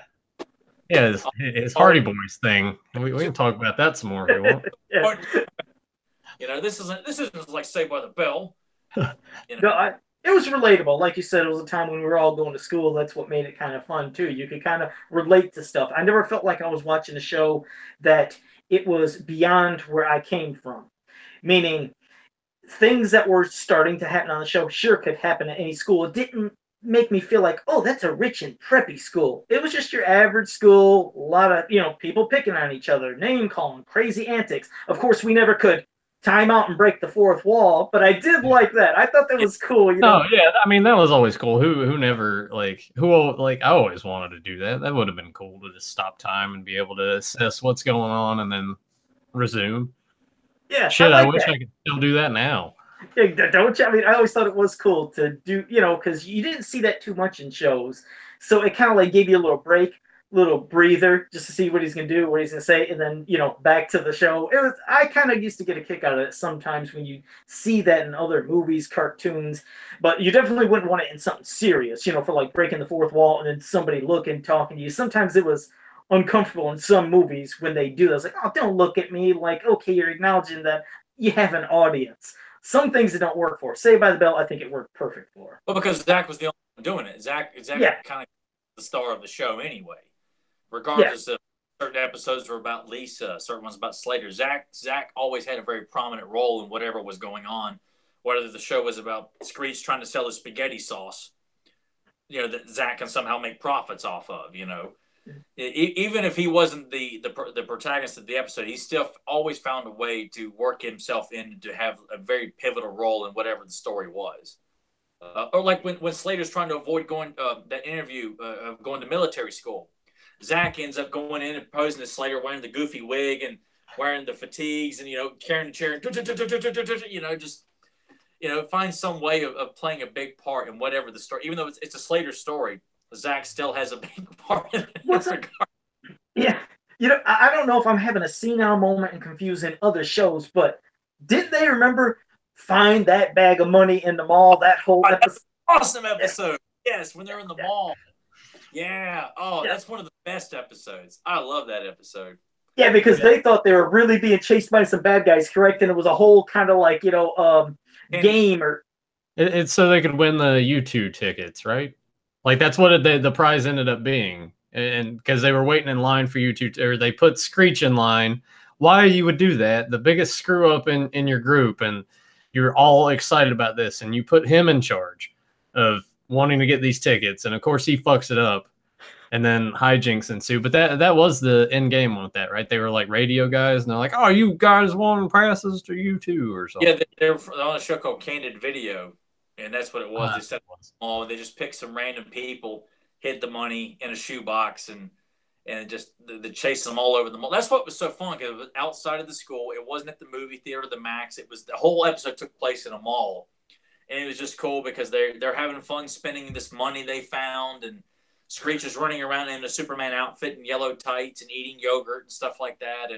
yeah. It's Hardy Boys thing. We can talk about that some more if you want. Yeah. You know, this isn't like Saved by the Bell. You know? No, it was relatable. Like you said, it was a time when we were all going to school. That's what made it kind of fun too. You could kind of relate to stuff. I never felt like I was watching a show that it was beyond where I came from. Meaning, things that were starting to happen on the show sure could happen at any school. It didn't make me feel like, oh, that's a rich and preppy school. It was just your average school. A lot of people picking on each other, name calling, crazy antics. Of course, we never could time out and break the fourth wall, but I did like that. I thought that was cool. Oh yeah, I mean that was always cool. Who never I always wanted to do that. That would have been cool to just stop time and be able to assess what's going on and then resume. Yeah, shit. I wish I could still do that now. Yeah, don't you? I mean, I always thought it was cool to do, because you didn't see that too much in shows, so it kind of like gave you a little break, little breather, just to see what he's gonna do, what he's gonna say, and then back to the show. I kind of used to get a kick out of it sometimes when you see that in other movies, cartoons, but you definitely wouldn't want it in something serious, for like breaking the fourth wall and then somebody looking, talking to you. Sometimes it was uncomfortable in some movies when they do that. It's like, oh, don't look at me. Like, okay, you're acknowledging that you have an audience. Some things it don't work for. Saved by the Bell, I think it worked perfect for. Well, because Zach was the only one doing it. Zach Yeah. kind of the star of the show anyway. Regardless of certain episodes were about Lisa, certain ones about Slater. Zach always had a very prominent role in whatever was going on. Whether the show was about Screech trying to sell his spaghetti sauce, that Zach can somehow make profits off of. Even if he wasn't the protagonist of the episode, he still always found a way to work himself in to have a very pivotal role in whatever the story was. Or like when Slater's trying to avoid going that interview of going to military school, Zach ends up going in and posing as Slater, wearing the goofy wig and wearing the fatigues and carrying the chair, just find some way of playing a big part in whatever the story. Even though it's a Slater story, Zach still has a big part in that regard. Yeah. I don't know if I'm having a senile moment and confusing other shows, but did they remember find that bag of money in the mall? That whole episode. Awesome episode. Yes, when they're in the mall. Yeah. Oh, that's one of the best episodes. I love that episode. Yeah, because they thought they were really being chased by some bad guys, correct? And it was a whole kind of like, game or. It's so they could win the U2 tickets, right? Like that's what the prize ended up being, and because they were waiting in line for you to, or they put Screech in line. Why you would do that? The biggest screw up in your group, and you're all excited about this, and you put him in charge of wanting to get these tickets, and of course he fucks it up, and then hijinks ensue. But that was the end game with that, right? They were like radio guys, and they're like, "Oh, you guys want passes to U2 or something?" Yeah, they're on a show called Candid Video. And that's what it was. They said, "Oh, they just picked some random people, hid the money in a shoebox, and just they chased them all over the mall." That's what was so fun because it was outside of the school. It wasn't at the movie theater, the Max. It was the whole episode took place in a mall, and it was just cool because they're having fun spending this money they found, and Screech is running around in a Superman outfit and yellow tights and eating yogurt and stuff like that,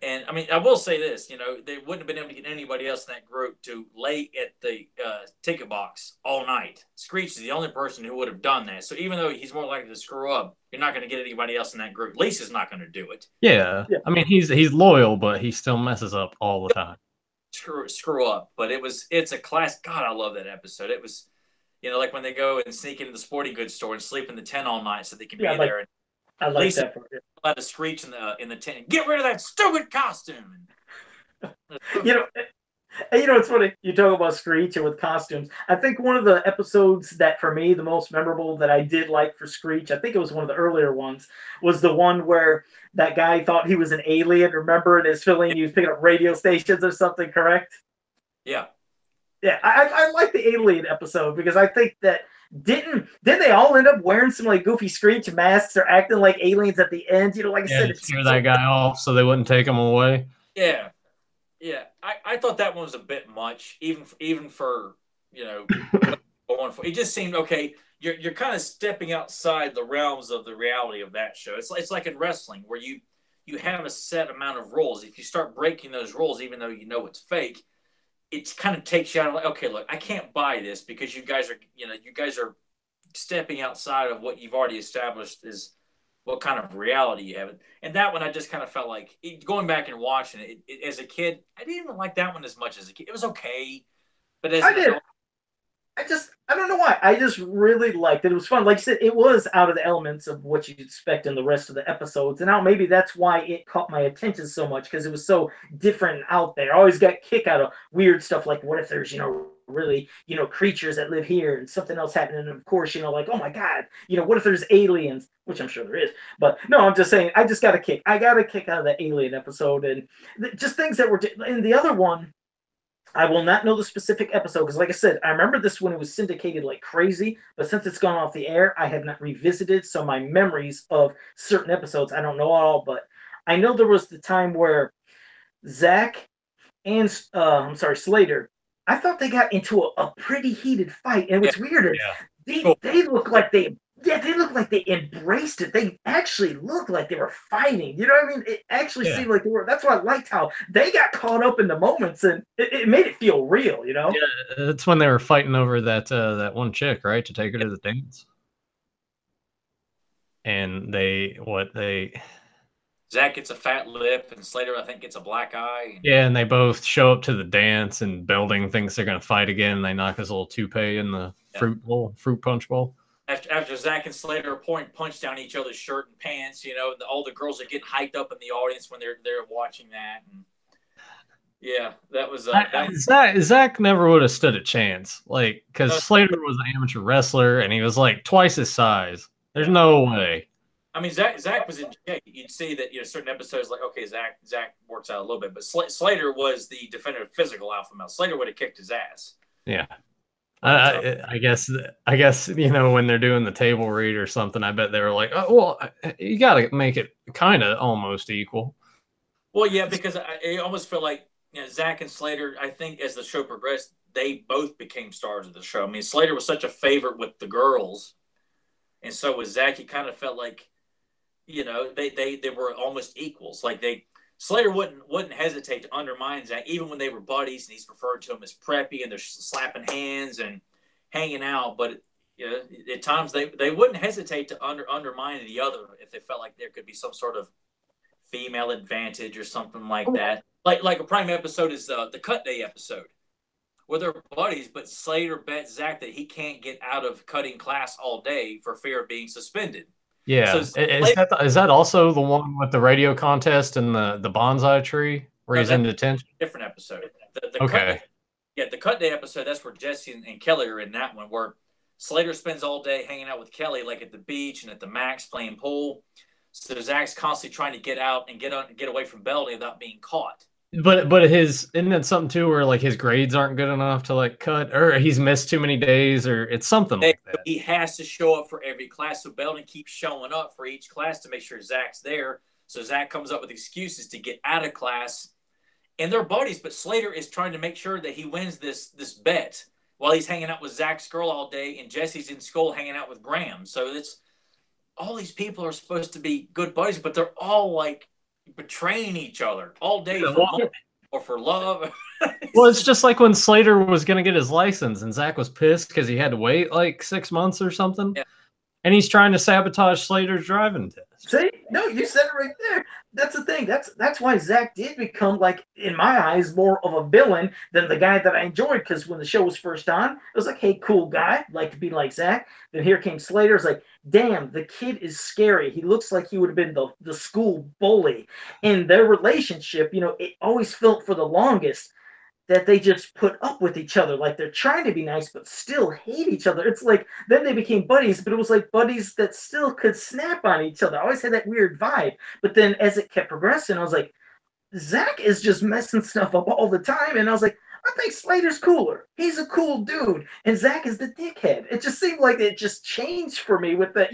And I mean, I will say this, they wouldn't have been able to get anybody else in that group to lay at the ticket box all night. Screech is the only person who would have done that. So even though he's more likely to screw up, you're not going to get anybody else in that group. Lisa's not going to do it. Yeah. I mean, he's loyal, but he still messes up all the time. Screw up. But it's a class. God, I love that episode. It was, like when they go and sneak into the sporting goods store and sleep in the tent all night so they can be there. And I like Lisa, that part. Let a Screech in the tent. Get rid of that stupid costume. And you know, it's funny. You talk about Screech and with costumes. I think one of the episodes that, for me, the most memorable that I did like for Screech, I think it was one of the earlier ones, was the one where that guy thought he was an alien. Remember, in his filling, he was picking up radio stations or something, correct? Yeah. Yeah, I like the alien episode because I think that didn't they all end up wearing some like goofy Screech masks or acting like aliens at the end? You know, like I Yeah, said, to it's scare so that guy off so they wouldn't take him away. Yeah. Yeah. I thought that one was a bit much, even for, you know, going for it just seemed okay. You're kind of stepping outside the realms of the reality of that show. It's like in wrestling where you have a set amount of rules. If you start breaking those rules, even though you know it's fake, it kind of takes you out of like, okay, look, I can't buy this because you guys are stepping outside of what you've already established is what kind of reality you have. And that one, I just kind of felt like going back and watching it as a kid, I didn't even like that one as much as a kid. It was okay, but as I an did. adult, I don't know why. I just really liked it. It was fun. Like you said, it was out of the elements of what you'd expect in the rest of the episodes. And now maybe that's why it caught my attention so much because it was so different and out there. I always got kick out of weird stuff like what if there's, really, creatures that live here and something else happening. And of course, like, oh my God, what if there's aliens? Which I'm sure there is. But no, I'm just saying, I just got a kick. I got a kick out of the alien episode and just things that were in the other one. I will not know the specific episode because, like I said, I remember this when it was syndicated like crazy. But since it's gone off the air, I have not revisited. So my memories of certain episodes, I don't know all. But I know there was the time where Zach and I'm sorry, Slater. I thought they got into a pretty heated fight, and yeah, what's weird is Yeah. they look like they look like they embraced it. They actually looked like they were fighting. You know what I mean? It actually seemed like they were. That's why I liked how they got caught up in the moments, and it made it feel real. Yeah, that's when they were fighting over that one chick, right, to take her to the dance. And Zach gets a fat lip, and Slater, I think, gets a black eye. yeah, and they both show up to the dance, and Belding thinks they're going to fight again. And they knock his little toupee in the fruit punch bowl. After Zach and Slater are pouring punch down each other's shirt and pants, all the girls are getting hyped up in the audience when they're watching that. And yeah, that was Zach never would have stood a chance, like because Slater was an amateur wrestler and he was like twice his size. There's no way. I mean, Zach was in shape. You'd see that certain episodes like okay, Zach works out a little bit, but Slater was the definitive physical alpha male. Slater would have kicked his ass. Yeah. I guess when they're doing the table read or something, I bet they were like, oh well, you got to make it kind of almost equal. Well, yeah, because I almost feel like Zach and Slater. I think as the show progressed, they both became stars of the show. I mean, Slater was such a favorite with the girls, and so was Zach. He kind of felt like they were almost equals. Like Slater wouldn't hesitate to undermine Zach, even when they were buddies, and he's referred to him as preppy, and they're slapping hands and hanging out. But at times they wouldn't hesitate to undermine the other if they felt like there could be some sort of female advantage or something like that. Like a prime episode is the Cut Day episode, where they're buddies, but Slater bets Zach that he can't get out of cutting class all day for fear of being suspended. Yeah, so is that also the one with the radio contest and the bonsai tree where he's in detention? Different episode. The okay. The Cut Day episode. That's where Jesse and Kelly are in that one, where Slater spends all day hanging out with Kelly, like at the beach and at the Max playing pool. So Zach's constantly trying to get out and get away from Belding without being caught. But isn't it something too where like his grades aren't good enough to like cut, or he's missed too many days, or it's something like that. He has to show up for every class, so Belding keeps showing up for each class to make sure Zach's there. So Zach comes up with excuses to get out of class, and they're buddies. But Slater is trying to make sure that he wins this bet while he's hanging out with Zach's girl all day, and Jesse's in school hanging out with Graham. So it's all these people are supposed to be good buddies, but they're all like betraying each other all day for money or for love. Well, it's just like when Slater was going to get his license and Zach was pissed because he had to wait like 6 months or something. Yeah. And he's trying to sabotage Slater's driving test. See, no, you said it right there. That's the thing. That's why Zach did become, like, in my eyes, more of a villain than the guy that I enjoyed. Because when the show was first on, it was like, hey, cool guy, like to be like Zach. Then here came Slater. It's like, damn, the kid is scary. He looks like he would have been the school bully. In their relationship, it always felt for the longest. that they just put up with each other. Like they're trying to be nice, but still hate each other. It's like then they became buddies, but it was like buddies that still could snap on each other. I always had that weird vibe. But then as it kept progressing, I was like, Zach is just messing stuff up all the time. And I was like, I think Slater's cooler. He's a cool dude. And Zach is the dickhead. It just seemed like it just changed for me with the,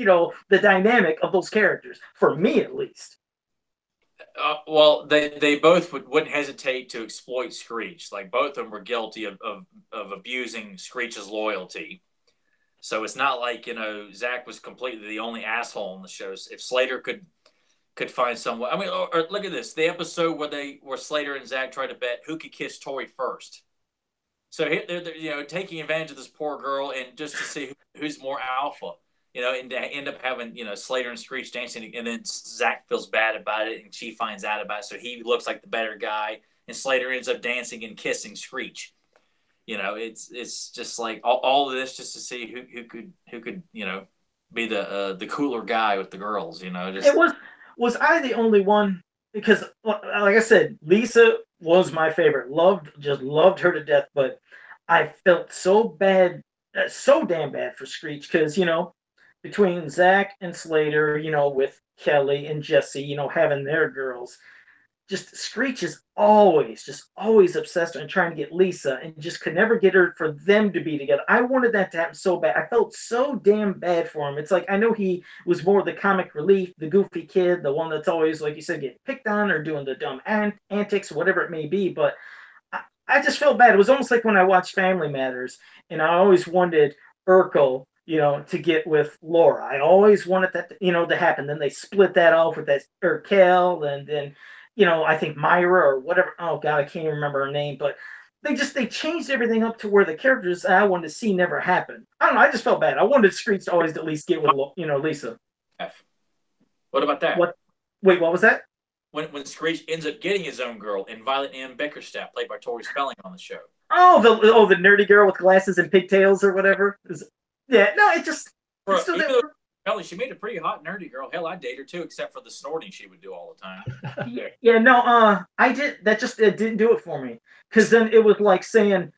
the dynamic of those characters, for me at least. Well, they both wouldn't hesitate to exploit Screech. Like both of them were guilty of abusing Screech's loyalty. So it's not like, Zach was completely the only asshole on the show. If Slater could find someone, I mean, or look at this, the episode where Slater and Zach tried to bet who could kiss Tori first. So they're taking advantage of this poor girl and just to see who's more alpha. And to end up having, Slater and Screech dancing, and then Zach feels bad about it, and she finds out about it, so he looks like the better guy, and Slater ends up dancing and kissing Screech. It's just like all of this just to see who could be the cooler guy with the girls. Just It was I the only one? Because like I said, Lisa was my favorite. Just loved her to death, but I felt so bad, so damn bad for Screech because between Zach and Slater, with Kelly and Jesse, having their girls, just Screech is always obsessed and trying to get Lisa and just could never get her for them to be together. I wanted that to happen so bad. I felt so damn bad for him. It's like I know he was more the comic relief, the goofy kid, the one that's always, like you said, getting picked on or doing the dumb antics, whatever it may be, but I just felt bad. It was almost like when I watched Family Matters, and I always wanted Urkel to get with Laura. I always wanted that, to happen. Then they split that off with that Urkel, and then, I think Myra or whatever. Oh God, I can't even remember her name, but they changed everything up to where the characters I wanted to see never happened. I don't know. I just felt bad. I wanted Screech to always at least get with, Lisa. What about that? What? Wait, what was that? When Screech ends up getting his own girl in Violet M. Bickerstaff, played by Tori Spelling on the show. Oh, the nerdy girl with glasses and pigtails or whatever. Yeah, no, it just still didn't. Kelly, she made a pretty hot nerdy girl. Hell, I'd date her too, except for the snorting she would do all the time. Yeah, no, I did that. Just it didn't do it for me because then it was like saying,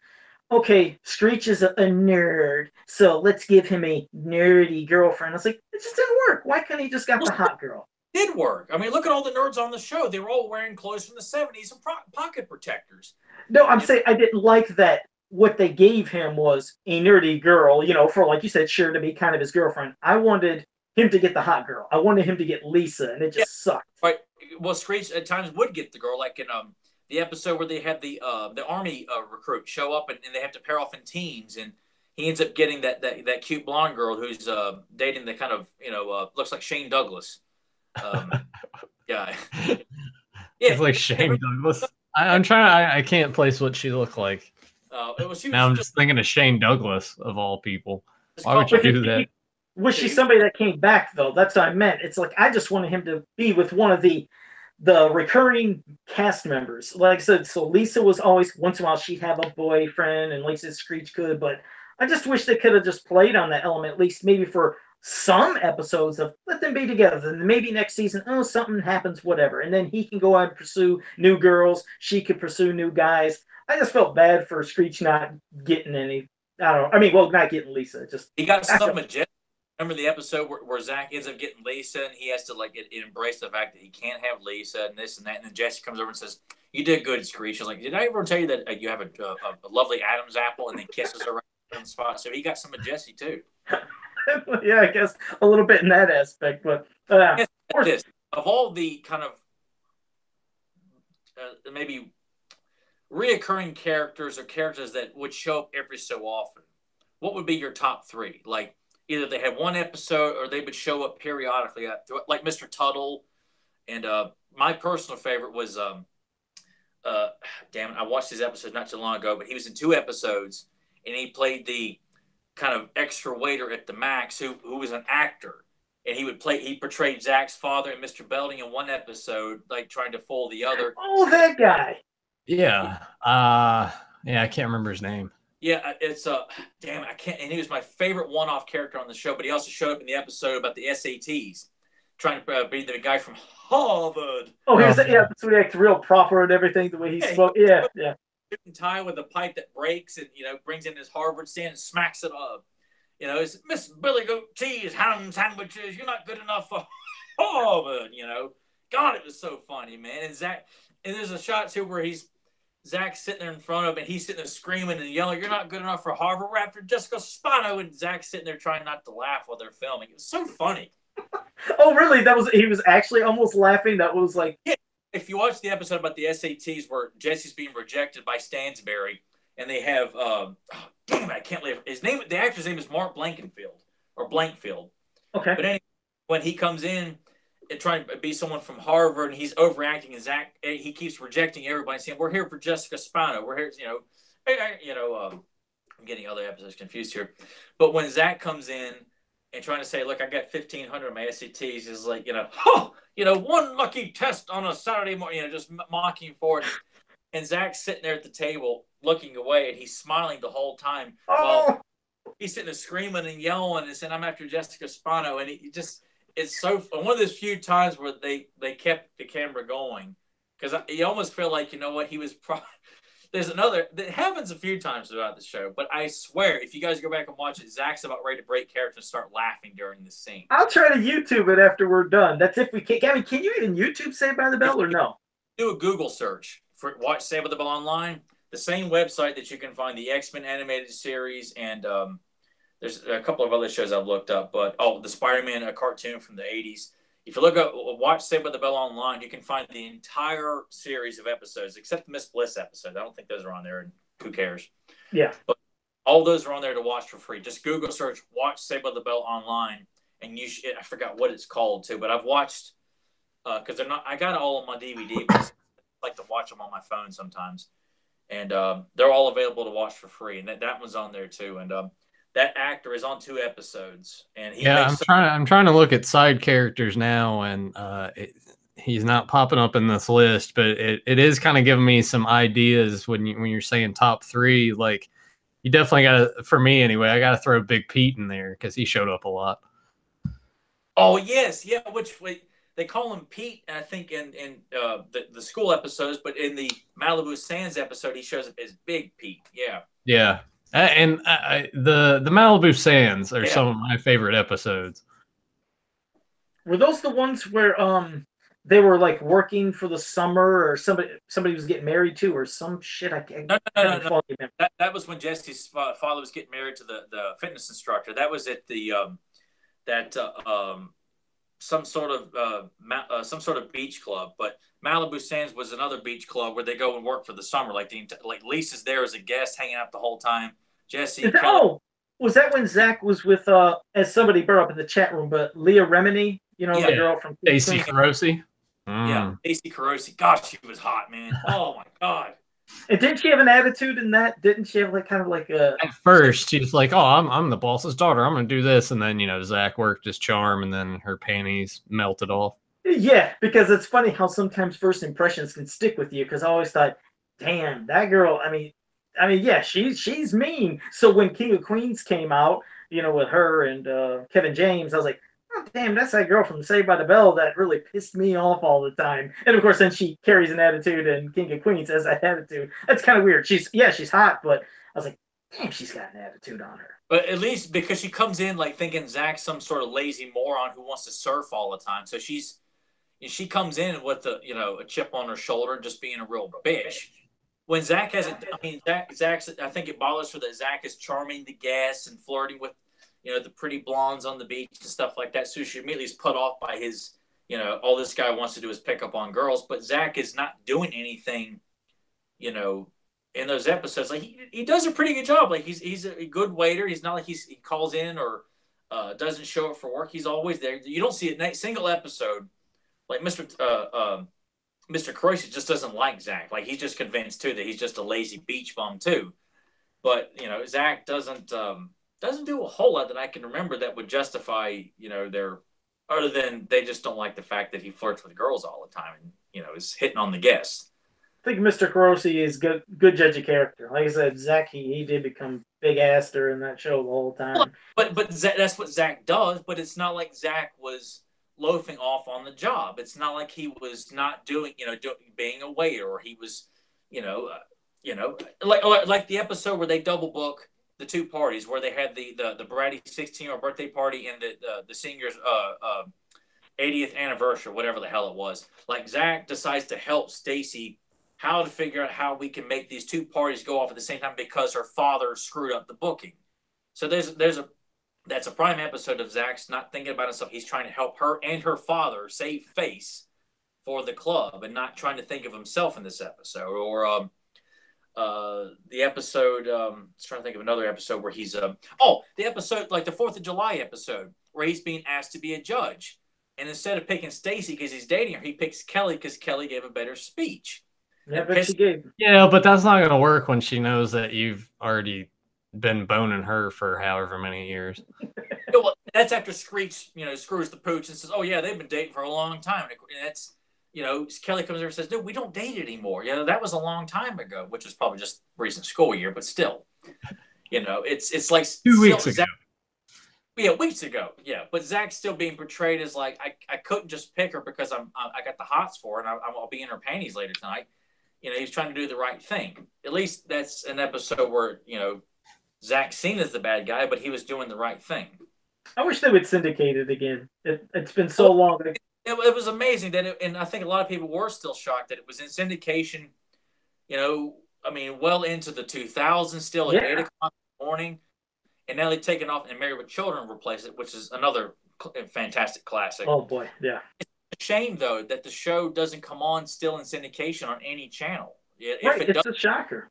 okay, Screech is a nerd, so let's give him a nerdy girlfriend. I was like, it just didn't work. Why couldn't he just got the hot girl? It did work. I mean, look at all the nerds on the show. They were all wearing clothes from the 70s and pocket protectors. No, I'm saying I didn't like that. What they gave him was a nerdy girl, for, like you said, sure, to be kind of his girlfriend. I wanted him to get the hot girl. I wanted him to get Lisa, and it just sucked. Right. Well, Screech at times would get the girl, like in the episode where they had the army recruit show up, and they have to pair off in teams, and he ends up getting that cute blonde girl who's dating the kind of looks like Shane Douglas. Yeah. It's like Shane Douglas. I'm trying. I can't place what she looked like. Now I'm just thinking of Shane Douglas of all people. Why would you do that? Was she somebody that came back though? That's what I meant. It's like I just wanted him to be with one of the recurring cast members. Like I said, so Lisa was always once in a while she'd have a boyfriend, and Lisa Screech could, but I just wish they could have just played on that element at least maybe for some episodes of let them be together. Then maybe next season, something happens, whatever, and then he can go out and pursue new girls. She could pursue new guys. I just felt bad for Screech not getting any. I don't know. I mean, well, not getting Lisa. Just he got some majestic. Remember the episode where Zach ends up getting Lisa, and he has to embrace the fact that he can't have Lisa and this and that. And then Jesse comes over and says, "You did good, Screech." She's like, "Did I ever tell you that you have a lovely Adam's apple?" And then kisses her right on the spot. So he got some of Jesse too. Yeah, I guess a little bit in that aspect, but of all the kind of maybe reoccurring characters or characters that would show up every so often, what would be your top three? Like either they had one episode or they would show up periodically, like Mr. Tuttle. And my personal favorite was, damn it, I watched his episode not too long ago, but he was in 2 episodes, and he played the kind of extra waiter at the Max who was an actor. And he portrayed Zach's father and Mr. Belding in one episode, like trying to fool the other. Oh, that guy. Yeah. I can't remember his name. Yeah, it's damn, I can't. And he was my favorite one-off character on the show, but he also showed up in the episode about the SATs, trying to be the guy from Harvard. Oh, that's what he acted real proper and everything, the way he spoke. Yeah. suit and tie with a pipe that breaks and brings in his Harvard stand and smacks it up. It's Miss Billy Goat Cheese ham sandwiches. You're not good enough for Harvard. God, it was so funny, man. And there's a shot too where Zach's sitting there in front of him, and he's sitting there screaming and yelling, "You're not good enough for Harvard." We're after Jessica Spano, and Zach's sitting there trying not to laugh while they're filming. It was so funny. Oh, really? He was actually almost laughing. That was like, yeah. If you watch the episode about the SATs where Jesse's being rejected by Stansberry, and they have, damn it, I can't believe his name. The actor's name is Mark Blankenfield or Blankfield. Okay. But anyway, when he comes in and trying to be someone from Harvard, and he's overacting, and Zach, he keeps rejecting everybody, saying, "We're here for Jessica Spano. We're here, I'm getting other episodes confused here. But when Zach comes in and trying to say, "Look, I got 1,500 on my SATs," is like, one lucky test on a Saturday morning, just mocking for it. And Zach's sitting there at the table looking away, and he's smiling the whole time. Oh. While he's sitting there screaming and yelling and saying, "I'm after Jessica Spano." And it's so fun. One of those few times where they kept the camera going, because you almost feel like, he was there's another that happens a few times throughout the show, but I swear if you guys go back and watch it, Zach's about ready to break character and start laughing during the scene. I'll try to YouTube it after we're done. That's if we can. Gavin, can you even YouTube Saved by the Bell or no? Do a Google search for Watch Saved by the Bell online, the same website that you can find the X-Men animated series, and there's a couple of other shows I've looked up, but the Spider-Man cartoon from the 80s. If you look up Watch Saved by the Bell online, you can find the entire series of episodes, except the Miss Bliss episode. I don't think those are on there, and who cares? Yeah. But all those are on there to watch for free. Just Google search Watch Saved by the Bell online, and I forgot what it's called too, but I've watched, because I got it all on my DVD, but I like to watch them on my phone sometimes. And they're all available to watch for free, and that one's on there too. And that actor is on 2 episodes, and I'm trying to look at side characters now, and he's not popping up in this list, but it is kind of giving me some ideas when you're saying top 3. Like, you definitely got to, for me anyway, I got to throw Big Pete in there because he showed up a lot. Oh yes, yeah. Which they call him Pete, I think in the school episodes, but in the Malibu Sands episode, he shows up as Big Pete. Yeah. Yeah. And the Malibu Sands are some of my favorite episodes. Were those the ones where they were like working for the summer, or somebody was getting married to, or some shit? No. That was when Jesse's father was getting married to the fitness instructor. That was at the some sort of beach club. But Malibu Sands was another beach club where they go and work for the summer. Like Lisa's there as a guest, hanging out the whole time. Jesse. Was that when Zach was with as somebody brought up in the chat room, but Leah Remini, the girl from Stacey Carosi. Yeah, Stacey Carosi. Gosh, she was hot, man. Oh my god. And didn't she have an attitude in that? Didn't she have kind of like a? At first, she's like, "Oh, I'm the boss's daughter. I'm gonna do this," and then Zach worked his charm, and then her panties melted off. Yeah, because it's funny how sometimes first impressions can stick with you. Because I always thought, damn, that girl. I mean, yeah, she's mean. So when King of Queens came out, with her and Kevin James, I was like, oh, damn, that's that girl from Saved by the Bell that really pissed me off all the time. And of course, then she carries an attitude, and King of Queens has that attitude. That's kind of weird. She's hot, but I was like, damn, she's got an attitude on her. But at least because she comes in like thinking Zach's some sort of lazy moron who wants to surf all the time. So she comes in with a chip on her shoulder, just being a real bitch. When Zach hasn't, Zach's, I think it bothers her that Zach is charming the guests and flirting with, the pretty blondes on the beach and stuff like that. So she immediately is put off by his, all this guy wants to do is pick up on girls. But Zach is not doing anything, in those episodes. Like he does a pretty good job. Like he's a good waiter. He's not like he calls in or doesn't show up for work. He's always there. You don't see a single episode like Mr. Croce just doesn't like Zach. Like he's just convinced too that he's just a lazy beach bum too. But Zach doesn't do a whole lot that I can remember that would justify their, other than they just don't like the fact that he flirts with girls all the time and is hitting on the guests. I think Mr. Carosi is good judge of character. Like I said, Zach he did become big ass during that show the whole time. But that's what Zach does. But it's not like Zach was loafing off on the job. It's not like he was not doing being a waiter, or he was You know, like the episode where they double book the two parties, where they had the bratty 16-year-old birthday party and the senior's 80th anniversary, whatever the hell it was. Like Zach decides to help Stacy how to figure out how we can make these two parties go off at the same time because her father screwed up the booking. So that's a prime episode of Zach's not thinking about himself. He's trying to help her and her father save face for the club and not trying to think of himself in this episode. Or the episode, I was trying to think of another episode where he's the episode, like the 4th of July episode, where he's being asked to be a judge. And instead of picking Stacy because he's dating her, he picks Kelly because Kelly gave a better speech. Yeah, but she gave. Yeah, but that's not going to work when she knows that you've already been boning her for however many years. Well, that's after Screech, screws the pooch and says, "Oh yeah, they've been dating for a long time." And that's, Kelly comes over and says, "Dude, we don't date anymore. That was a long time ago," which was probably just recent school year, but still, it's like 2 weeks ago. Weeks ago. Yeah, but Zach's still being portrayed as like I couldn't just pick her because I got the hots for her and I'll be in her panties later tonight. He's trying to do the right thing. At least that's an episode where Zach's seen as the bad guy, but he was doing the right thing. I wish they would syndicate it again. It's been so long. It was amazing and I think a lot of people were still shocked that it was in syndication. Well into the 2000s, still at 8 o'clock in the morning. And now they've taken off and Married with Children replaced it, which is another fantastic classic. Oh, boy, yeah. It's a shame, though, that the show doesn't come on still in syndication on any channel. It's a shocker.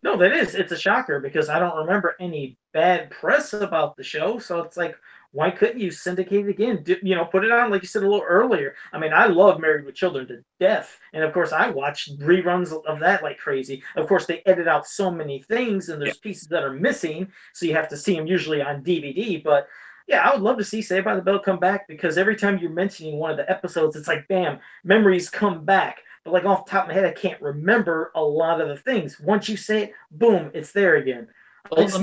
No, that is. It's a shocker because I don't remember any bad press about the show. So it's like, why couldn't you syndicate it again? Put it on, like you said a little earlier. I mean, I love Married with Children to death. And, of course, I watched reruns of that like crazy. Of course, they edit out so many things, and there's pieces that are missing, so you have to see them usually on DVD. But, yeah, I would love to see Saved by the Bell come back because every time you're mentioning one of the episodes, it's like, bam, memories come back. But, like, off the top of my head, I can't remember a lot of the things. Once you say it, boom, it's there again. Because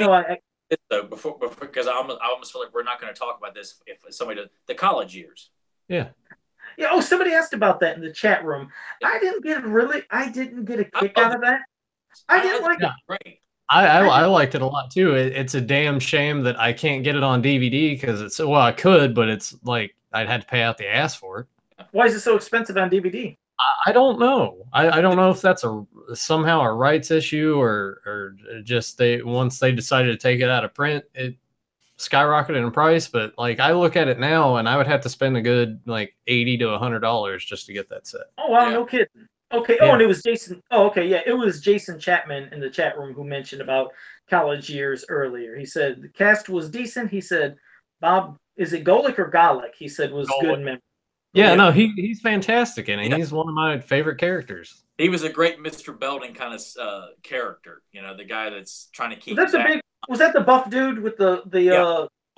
I almost feel like we're not going to talk about this if somebody does the college years. Yeah. Yeah. Oh, somebody asked about that in the chat room. Yeah. I didn't get a kick out of that. I didn't like it. Great. I liked it a lot too. It's a damn shame that I can't get it on DVD because I could, but it's like I'd had to pay out the ass for it. Why is it so expensive on DVD? I don't know. I don't know if that's somehow a rights issue or just once they decided to take it out of print, it skyrocketed in price. But like I look at it now, and I would have to spend a good like $80 to $100 just to get that set. Oh wow, no kidding. Okay. Yeah. Oh, and it was Jason. Oh, okay, yeah, it was Jason Chapman in the chat room who mentioned about college years earlier. He said the cast was decent. He said, Bob, is it Golick or Golick? He said was good memory. Yeah, no, he's fantastic in it. He's one of my favorite characters. He was a great Mr. Belding kind of character. The guy that's trying to keep. Was that the buff dude with the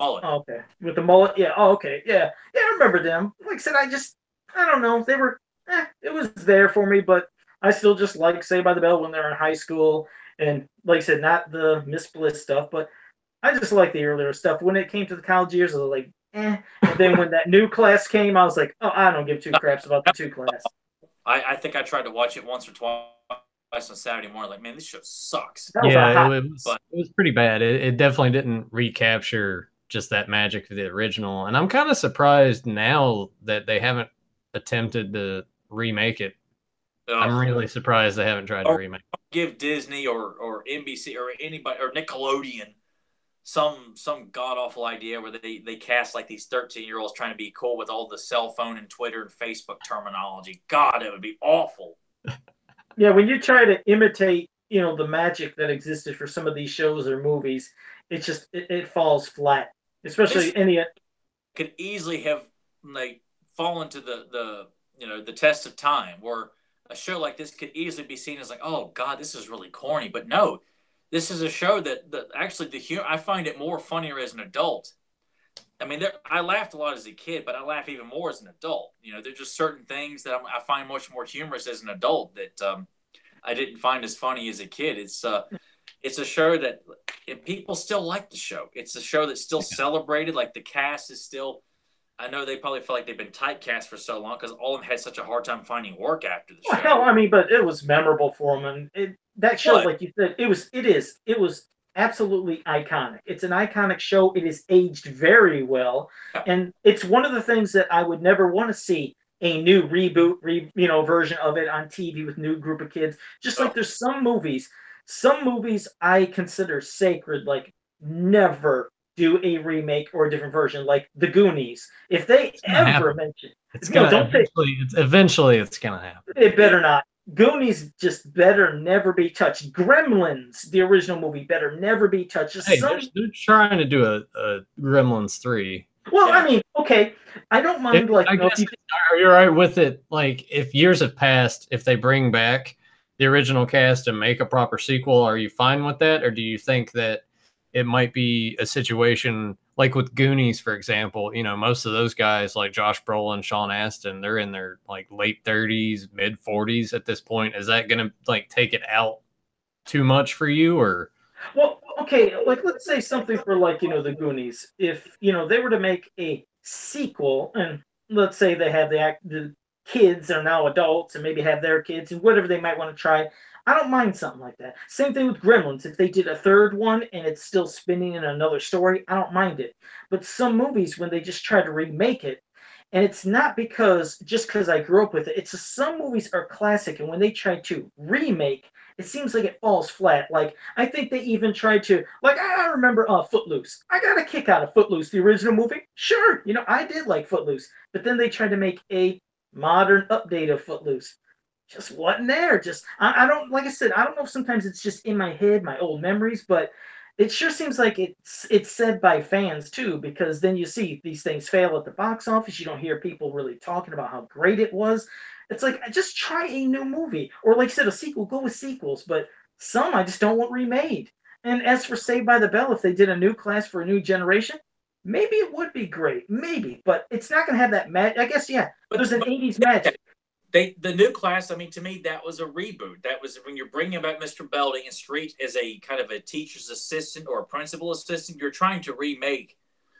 mullet? Oh, okay, with the mullet. Yeah. Oh, okay. Yeah. Yeah. I remember them. Like I said, I don't know. They were. It was there for me, but I still just like Saved by the Bell when they're in high school, and like I said, not the Miss Bliss stuff, but I just like the earlier stuff. When it came to the college years, I was like. And then when that new class came, I was like, oh, I don't give two craps about the two class. I think I tried to watch it once or twice on Saturday morning. Like, man, this show sucks. Yeah, it was pretty bad. It definitely didn't recapture just that magic of the original. And I'm kind of surprised now that they haven't attempted to remake it. I'm really surprised they haven't tried to remake it. Give Disney or NBC or anybody or Nickelodeon some god-awful idea where they cast like these 13-year-olds trying to be cool with all the cell phone and Twitter and Facebook terminology. God, it would be awful. Yeah, when you try to imitate, the magic that existed for some of these shows or movies, it just it falls flat. Especially could easily have like fallen to the test of time, where a show like this could easily be seen as like, oh God, this is really corny. But no. This is a show that actually I find it more funnier as an adult. I mean, I laughed a lot as a kid, but I laugh even more as an adult. There's just certain things that I find much more humorous as an adult that I didn't find as funny as a kid. It's a show that people still like the show. It's a show that's still celebrated. Like the cast is still I know they probably felt like they've been typecast for so long because all of them had such a hard time finding work after the Well, show. hell, I mean, but it was memorable for them, and that show, What? like you said, it was absolutely iconic. It's an iconic show. It is aged very well, Yeah. and it's one of the things that I would never want to see a new reboot, version of it on TV with new group of kids. Just like Oh, there's some movies I consider sacred, like never do a remake or a different version, like The Goonies. If they It's gonna ever happen. mention, It's no, gonna don't say eventually it's gonna happen. it yeah. better not. Goonies just better never be touched. Gremlins, the original movie, better never be touched. Just Hey, some. they're trying to do a Gremlins 3. Well, Yeah. I mean, okay, I don't mind like I if guess you. you're right with it. Like, if years have passed, if they bring back the original cast and make a proper sequel, are you fine with that, or do you think that it might be a situation like with Goonies, for example? You know, most of those guys, like Josh Brolin, Sean Astin, they're in their like late 30s, mid 40s at this point. Is that gonna like take it out too much for you, or? Well, okay, like let's say something for like the Goonies. If they were to make a sequel, and let's say they have the kids are now adults and maybe have their kids and whatever they might want to try. I don't mind something like that. Same thing with Gremlins. If they did a third one and it's still spinning in another story, I don't mind it. But some movies, when they just try to remake it, and it's not because I grew up with it. It's just some movies are classic, and when they try to remake, it seems like it falls flat. Like I think they even tried to, like I remember Footloose. I got a kick out of Footloose, the original movie. Sure, I did like Footloose, but then they tried to make a modern update of Footloose. Just wasn't there. Just I don't like I said. I don't know if sometimes it's just in my head, my old memories, but it sure seems like it's said by fans too, because then you see these things fail at the box office. You don't hear people really talking about how great it was. It's like just try a new movie, or like I said, a sequel. Go with sequels, but some I just don't want remade. And as for Saved by the Bell, if they did a new class for a new generation, maybe it would be great, maybe, but it's not going to have that magic. I guess yeah, there's an '80s magic. The new class. I mean, to me, that was a reboot. That was when you're bringing back Mr. Belding and Street as a kind of a teacher's assistant or a principal assistant. You're trying to remake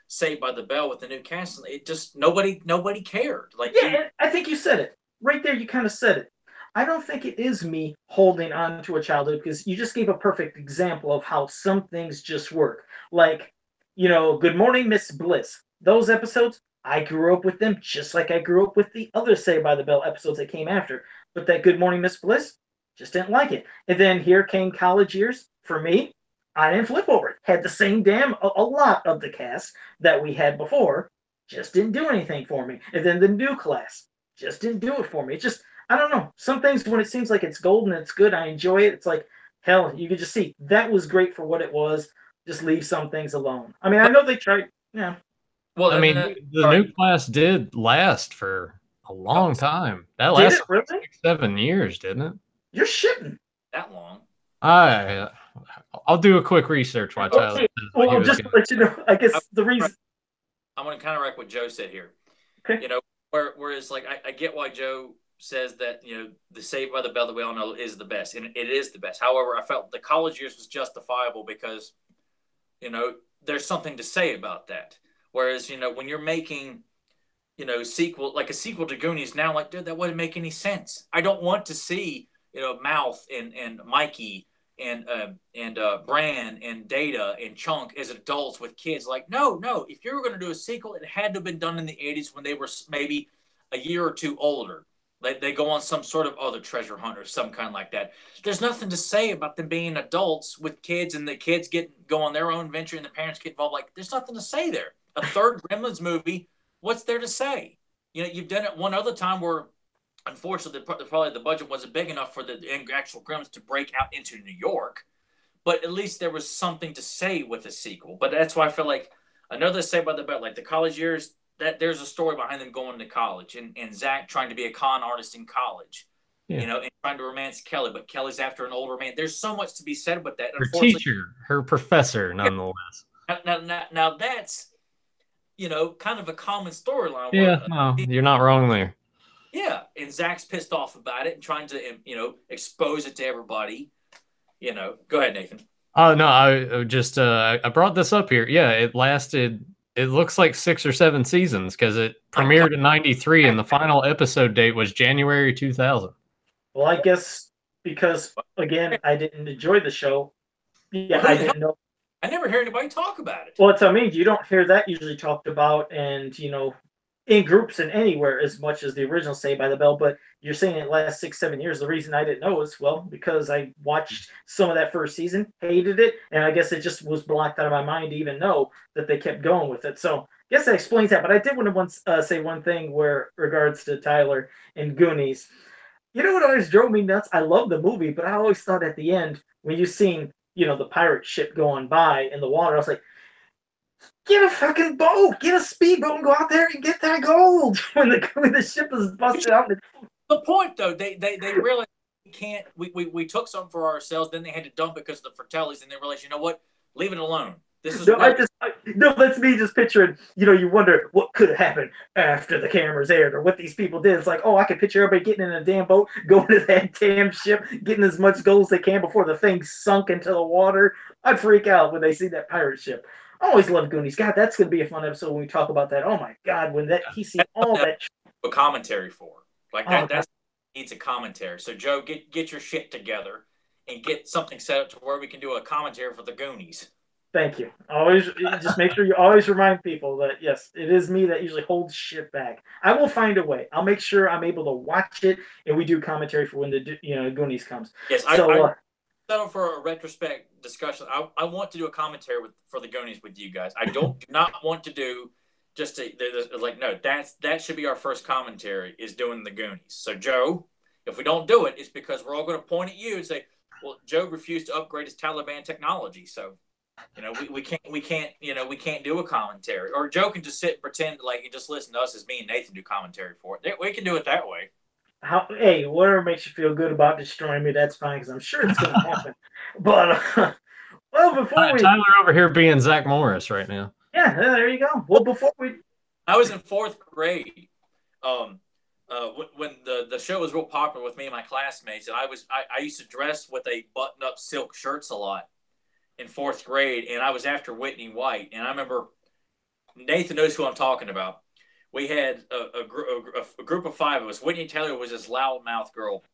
Saved by the Bell with the new cast. It just nobody cared. Like Yeah, I think you said it right there. You kind of said it. I don't think it is me holding on to a childhood, because you just gave a perfect example of how some things just work. Like, Good Morning Miss Bliss. Those episodes, I grew up with them just like I grew up with the other Saved by the Bell episodes that came after. But that Good Morning Miss Bliss, just didn't like it. And then here came college years. For me, I didn't flip over it. Had the same a lot of the cast that we had before, just didn't do anything for me. And then the new class just didn't do it for me. It just, I don't know. Some things, when it seems like it's golden, it's good, I enjoy it. It's like, hell, you could just see that was great for what it was. Just leave some things alone. I mean, I know they tried. Yeah. well, I mean, the sorry. new class did last for a long time. That Did lasted it really? 6, 7 years, didn't it? You're shitting. That long. I'll do a quick research while Tyler Okay. says what he Well, was just to gonna let you know, I guess the reason. I'm going to counteract what Joe said here. Okay. Whereas like I get why Joe says that the Saved by the Bell that we all know is the best, and it is the best. However, I felt the college years was justifiable because there's something to say about that. Whereas when you're making a sequel to Goonies now, like, dude, that wouldn't make any sense. I don't want to see Mouth and Mikey and Bran and Data and Chunk as adults with kids. Like, no. If you were going to do a sequel, it had to have been done in the '80s when they were maybe a year or two older. They go on some sort of other treasure hunt or some kind like that. There's nothing to say about them being adults with kids and the kids go on their own venture and the parents get involved. Like, there's nothing to say there. A third Gremlins movie, what's there to say? You've done it one other time where, unfortunately, probably the budget wasn't big enough for the actual Gremlins to break out into New York. But at least there was something to say with the sequel. But that's why I feel like another Saved by the Bell, like the college years, that there's a story behind them going to college and Zach trying to be a con artist in college, and trying to romance Kelly, but Kelly's after an older man. There's so much to be said with that. her teacher, her professor, nonetheless. Now that's kind of a common storyline. Yeah, no, you're not wrong there. Yeah, and Zach's pissed off about it and trying to expose it to everybody. Go ahead, Nathan. Oh no, I just I brought this up here. Yeah, it lasted It looks like 6 or 7 seasons because it premiered in '93 and the final episode date was January 2000. Well, I guess because again, I didn't enjoy the show. Yeah, I didn't know. I never hear anybody talk about it. Well, it's I mean, you don't hear that usually talked about, and in groups and anywhere as much as the original Saved by the Bell. But you're saying it last 6, 7 years. The reason I didn't know is because I watched some of that first season, hated it, and I guess it just was blocked out of my mind to even know that they kept going with it. So I guess that explains that. But I did want to say one thing where regards to Tyler and Goonies. You know what always drove me nuts? I love the movie, but I always thought at the end when you seen the pirate ship going by in the water, I was like, get a fucking boat, get a speedboat, and go out there and get that gold when the ship is busted out. The point though, they really can't. We took some for ourselves, then they had to dump it because of the Fratellis, and they realized, you know what, leave it alone. This is that's me just picturing. You wonder what could have happened after the cameras aired, or what these people did. It's like, oh, I could picture everybody getting in a damn boat, going to that damn ship, getting as much gold as they can before the thing sunk into the water. I'd freak out when they see that pirate ship. I always love Goonies. God, that's going to be a fun episode when we talk about that. Oh my God, when he sees all that. A commentary for like that. That needs a commentary. So Joe, get your shit together and get something set up to where we can do a commentary for the Goonies. Thank you. Always just make sure you always remind people that yes, it is me that usually holds shit back. I will find a way. I'll make sure I'm able to watch it, and we do commentary for when the Goonies comes. Yes, so, I settle for a retrospect discussion. I want to do a commentary for the Goonies with you guys. I do not want to do just that should be our first commentary is doing the Goonies. So Joe, if we don't do it, it's because we're all going to point at you and say, well, Joe refused to upgrade his Taliban technology, so. We can't do a commentary. Or Joe can just sit and pretend like he just listen to us as me and Nathan do commentary for it. We can do it that way. Hey, whatever makes you feel good about destroying me, that's fine, because I'm sure it's going to happen. But, Tyler over here being Zach Morris right now. Yeah, there you go. Well, I was in 4th grade. When the show was real popular with me and my classmates, and I used to dress with a button-up silk shirts a lot. In 4th grade, and I was after Whitney White, and I remember Nathan knows who I'm talking about. We had a group of 5 of us. Whitney Taylor was this loudmouth girl.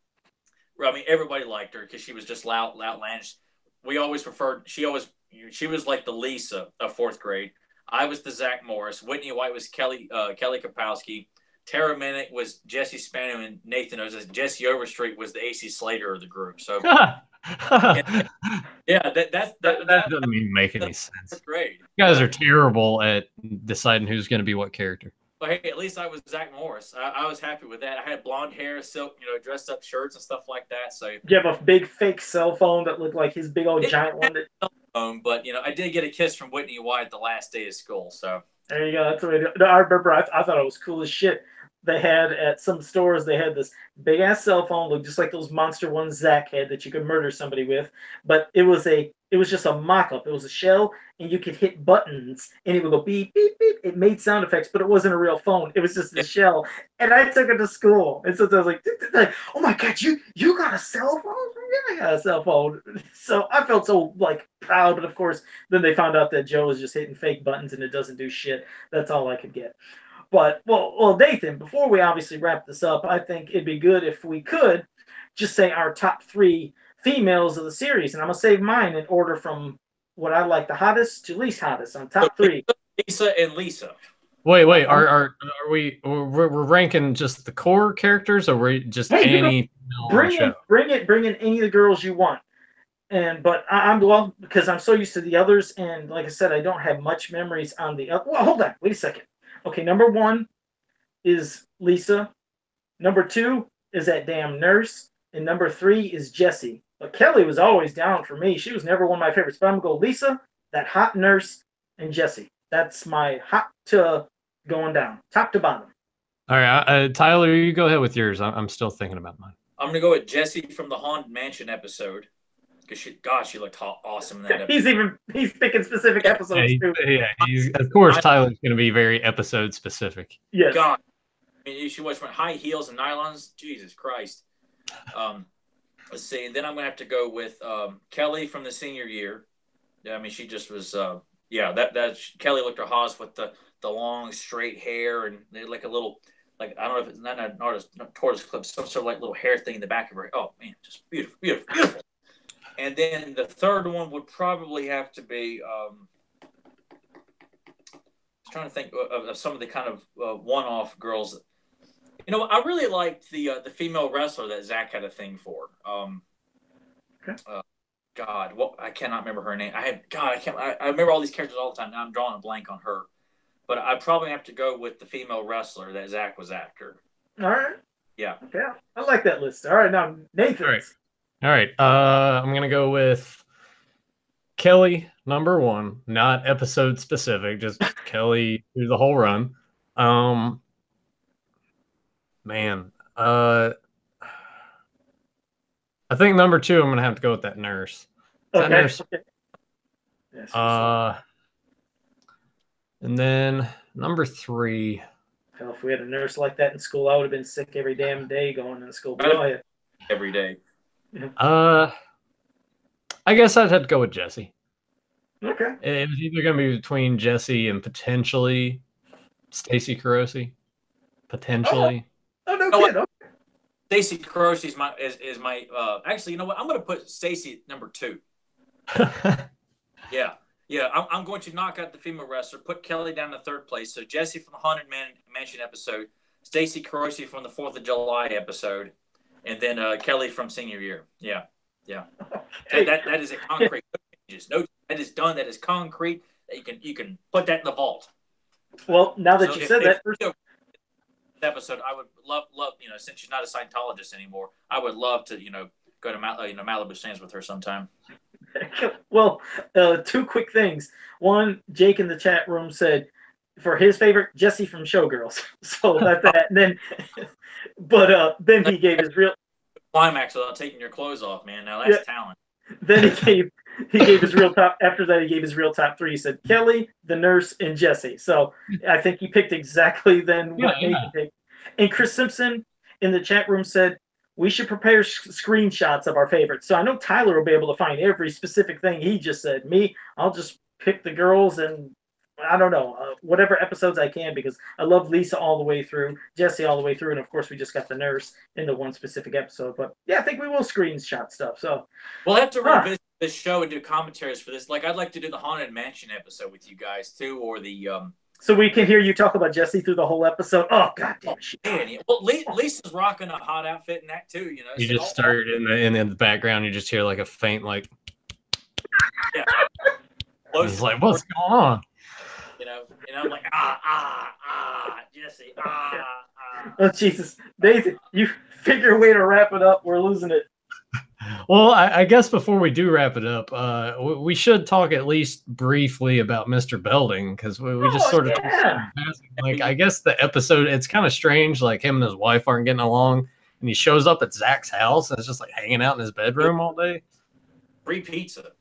I mean, everybody liked her because she was just outlandish. We always preferred. She was like the Lisa of 4th grade. I was the Zach Morris. Whitney White was Kelly Kapowski. Tara Minnick was Jesse Spano, and Nathan knows as Jesse Overstreet was the AC Slater of the group. So. Yeah, that doesn't even make any sense. Great. You guys are terrible at deciding who's going to be what character. But hey, at least I was Zach Morris. I was happy with that. I had blonde hair, silk, dressed up shirts and stuff like that. So you have a big fake cell phone that looked like his big old giant one. But I did get a kiss from Whitney White the last day of school. So there you go. That's the way to do it. I remember. I thought it was cool as shit. They had at some stores, they had this big ass cell phone, looked just like those monster ones Zach had that you could murder somebody with. But it was just a mock-up. It was a shell, and you could hit buttons, and it would go beep, beep, beep. It made sound effects, but it wasn't a real phone. It was just a shell. And I took it to school. And so I was like, oh my God, you got a cell phone? Yeah, I got a cell phone. So I felt so proud. But of course, then they found out that Joe was just hitting fake buttons and it doesn't do shit. That's all I could get. But, well, Nathan, before we obviously wrap this up, I think it'd be good if we could just say our top 3 females of the series. And I'm going to save mine in order from what I like the hottest to least hottest on top 3. Lisa and Lisa. Wait, are we're ranking just the core characters, or we just any bring in any of the girls you want. But I'm because I'm so used to the others, and like I said, I don't have much memories on the other. Well, hold on, wait a second. Okay, number 1 is Lisa. Number 2 is that damn nurse. And number 3 is Jessie. But Kelly was always down for me. She was never one of my favorites. But I'm going to go Lisa, that hot nurse, and Jessie. That's my hot to going down, top to bottom. All right, Tyler, you go ahead with yours. I'm still thinking about mine. I'm going to go with Jessie from the Haunted Mansion episode. Because she looked awesome in that episode. He's picking specific episodes too. Yeah, of course Tyler's going to be very episode specific. Yes. God, I mean, she went from high heels and nylons. Jesus Christ. Let's see. And then I'm going to have to go with Kelly from the senior year. Yeah, I mean, she just was Yeah, that Kelly looked her hottest with the long straight hair and like a little, like I don't know if it's not an artist, not tortoise clip, some sort of like little hair thing in the back of her. Oh man, just beautiful, beautiful, beautiful. And then the third one would probably have to be. I was trying to think of some of the kind of one-off girls. You know, I really liked the female wrestler that Zach had a thing for. Okay. God, what I cannot remember her name. I can't. I remember all these characters all the time. Now I'm drawing a blank on her. But I probably have to go with the female wrestler that Zach was after. All right. Yeah. Okay. I like that list. All right, now Nathan's. All right. I'm gonna go with Kelly, number one, not episode specific, just Kelly through the whole run. Man, I think number two, I'm gonna have to go with that nurse. That Okay. nurse. Yes, And then number three. hell, if we had a nurse like that in school, I would have been sick every damn day going to school. But go ahead. Every day. I guess I'd have to go with Jesse. Okay. It was either going to be between Jesse and potentially Stacey Carosi. Potentially. Oh no kid. Okay. Stacey Carosi is my actually, you know what? I'm going to put Stacey at number 2. Yeah. I'm going to knock out the female wrestler, put Kelly down to third place. So Jesse from the Haunted Mansion episode, Stacey Carosi from the 4th of July episode, and then Kelly from senior year. Yeah. That is a concrete. No, that is done. That is concrete. That you can put that in the vault. Well, now that you said that, episode, I would love since she's not a Scientologist anymore, I would love to go to Malibu Sands with her sometime. Well, 2 quick things. One, Jake in the chat room said for his favorite, Jesse from Showgirls. So that's that. And then, but then he gave his real climax without taking your clothes off, man. Now that's talent. Then he gave his real top. After that, he gave his real top 3. He said Kelly, the nurse, and Jesse. So I think he picked exactly then what Nathan picked. And Chris Simpson in the chat room said we should prepare screenshots of our favorites. So I know Tyler will be able to find every specific thing he just said. Me, I'll just pick the girls and I don't know, whatever episodes I can, because I love Lisa all the way through, Jesse all the way through, and of course we just got the nurse in the one specific episode. But yeah, I think we will screenshot stuff. So we'll have to revisit this show and do commentaries for this. Like I'd like to do the Haunted Mansion episode with you guys too, or the so we can hear you talk about Jesse through the whole episode. Oh god damn it! Well, Lisa's rocking a hot outfit in that too. You just start in the background. You just hear like a faint like. Yeah. It's like what's going on? And I'm like, Jesse, Oh, Jesus. Nathan, you figure a way to wrap it up. We're losing it. Well, I guess before we do wrap it up, we should talk at least briefly about Mr. Belding, because we just sort of like, I guess the episode, it's kind of strange, like him and his wife aren't getting along, and he shows up at Zach's house and it's just like hanging out in his bedroom all day. Free pizza.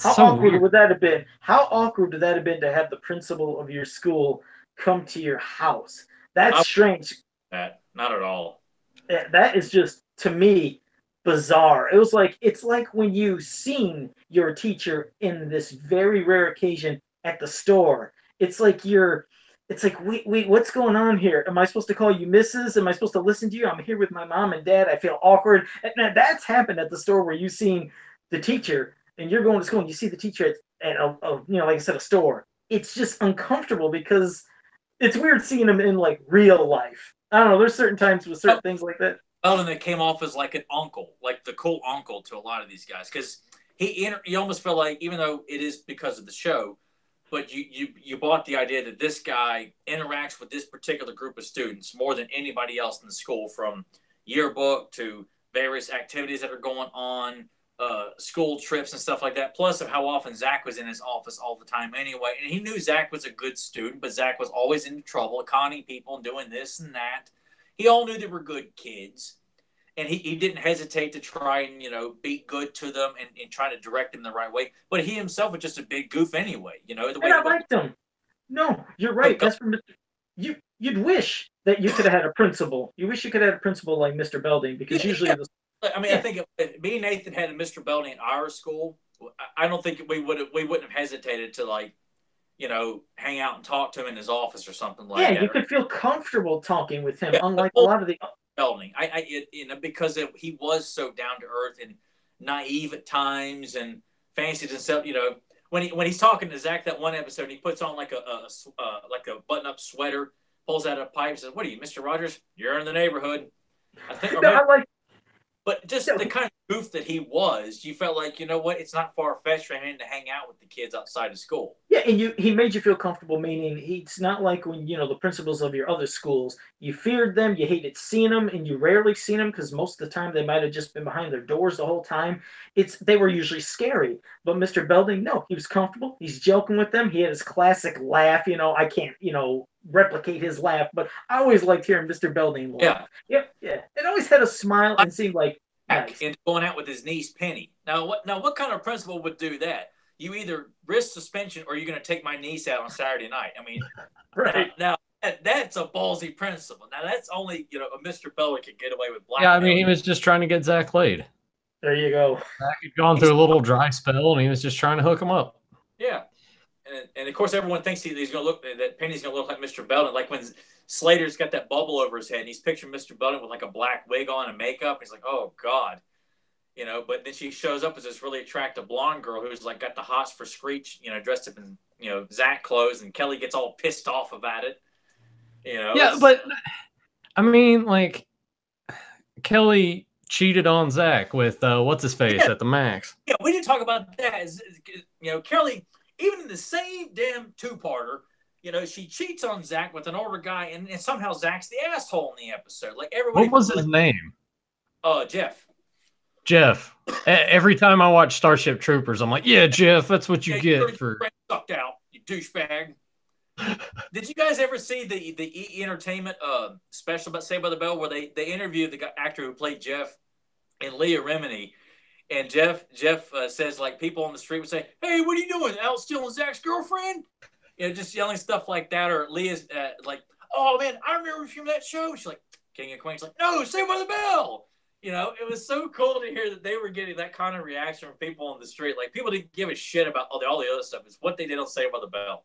How awkward would that have been? How awkward would that have been to have the principal of your school come to your house? That's strange. Not at all. That is just, to me, bizarre. It's like when you seen your teacher in this very rare occasion at the store. It's like wait, what's going on here? Am I supposed to call you Mrs.? Am I supposed to listen to you? I'm here with my mom and dad. I feel awkward. And that's happened at the store where you've seen the teacher. And you're going to school and you see the teacher at like I said, a store. It's just uncomfortable because it's weird seeing him in like real life. I don't know. There's certain times with certain things like that. Well, and they came off as like an uncle, like the cool uncle to a lot of these guys, because you almost feel like, even though it is because of the show, but you bought the idea that this guy interacts with this particular group of students more than anybody else in the school, from yearbook to various activities that are going on. School trips and stuff like that, plus of how often Zach was in his office all the time anyway. And he knew Zach was a good student, but Zach was always into trouble, conning people and doing this and that. He all knew they were good kids. And he didn't hesitate to try and, be good to them and try to direct them the right way. But he himself was just a big goof anyway, the way. And I liked him. No, you're right. That's from you'd wish that you could have had a principal. You wish you could have had a principal like Mr. Belding, because usually I think me and Nathan had a Mr. Belding at our school, I don't think we wouldn't have hesitated to like, hang out and talk to him in his office or something like Yeah, that. you could feel comfortable talking with him, Yeah, unlike a lot of the. Belding, because he was so down to earth and naive at times and fancied himself. When he's talking to Zach that one episode, he puts on like a button up sweater, pulls out a pipe, says, "What are you, Mr. Rogers? You're in the neighborhood." I think, or No, maybe, I like. but just the kind of goof that he was, you felt like, you know what, it's not far fetched for him to hang out with the kids outside of school. Yeah, and he made you feel comfortable. Meaning, it's not like when the principals of your other schools. You feared them, you hated seeing them, and you rarely seen them because most of the time they might have just been behind their doors the whole time. They were usually scary. But Mr. Belding, no, he was comfortable. He's joking with them. He had his classic laugh. I can't replicate his laugh, but I always liked hearing Mr. Belding laugh. Yeah, yeah. It always had a smile and seemed like nice. And going out with his niece Penny. Now what kind of principal would do that? You either risk suspension or you're going to take my niece out on Saturday night. I mean, right. Now that's a ballsy principle. Now that's only a Mr. Belding could get away with black. Yeah, I mean, he was just trying to get Zach laid. There you go. Zach had gone through a little dry spell, and he was just trying to hook him up. Yeah, and of course everyone thinks he's going to look that Penny's going to look like Mr. Belding, like when Slater's got that bubble over his head, and he's picturing Mr. Belding with like a black wig on and makeup. He's like, oh God. But then she shows up as this really attractive blonde girl who's like got the hots for Screech, dressed up in, Zach clothes, and Kelly gets all pissed off about it. Yeah, but I mean, like, Kelly cheated on Zach with what's his face at the Max. Yeah, we didn't talk about that. Kelly, even in the same damn two-parter, she cheats on Zach with an older guy, and somehow Zach's the asshole in the episode. Like everybody. What was his name? Jeff. Jeff. Every time I watch Starship Troopers, I'm like, yeah, Jeff, that's what you get for sucked out, you douchebag. Did you guys ever see the E! Entertainment special about Saved by the Bell, where they interviewed the actor who played Jeff and Leah Remini, and Jeff says, like, people on the street would say, "Hey, what are you doing? Out stealing Zach's girlfriend?" Just yelling stuff like that. Or Leah's like, "Oh man, I remember from that show." She's like, King of Queens, like, "No, Saved by the Bell." It was so cool to hear that they were getting that kind of reaction from people on the street. Like, people didn't give a shit about all the other stuff. It's what they did on Saved by the Bell.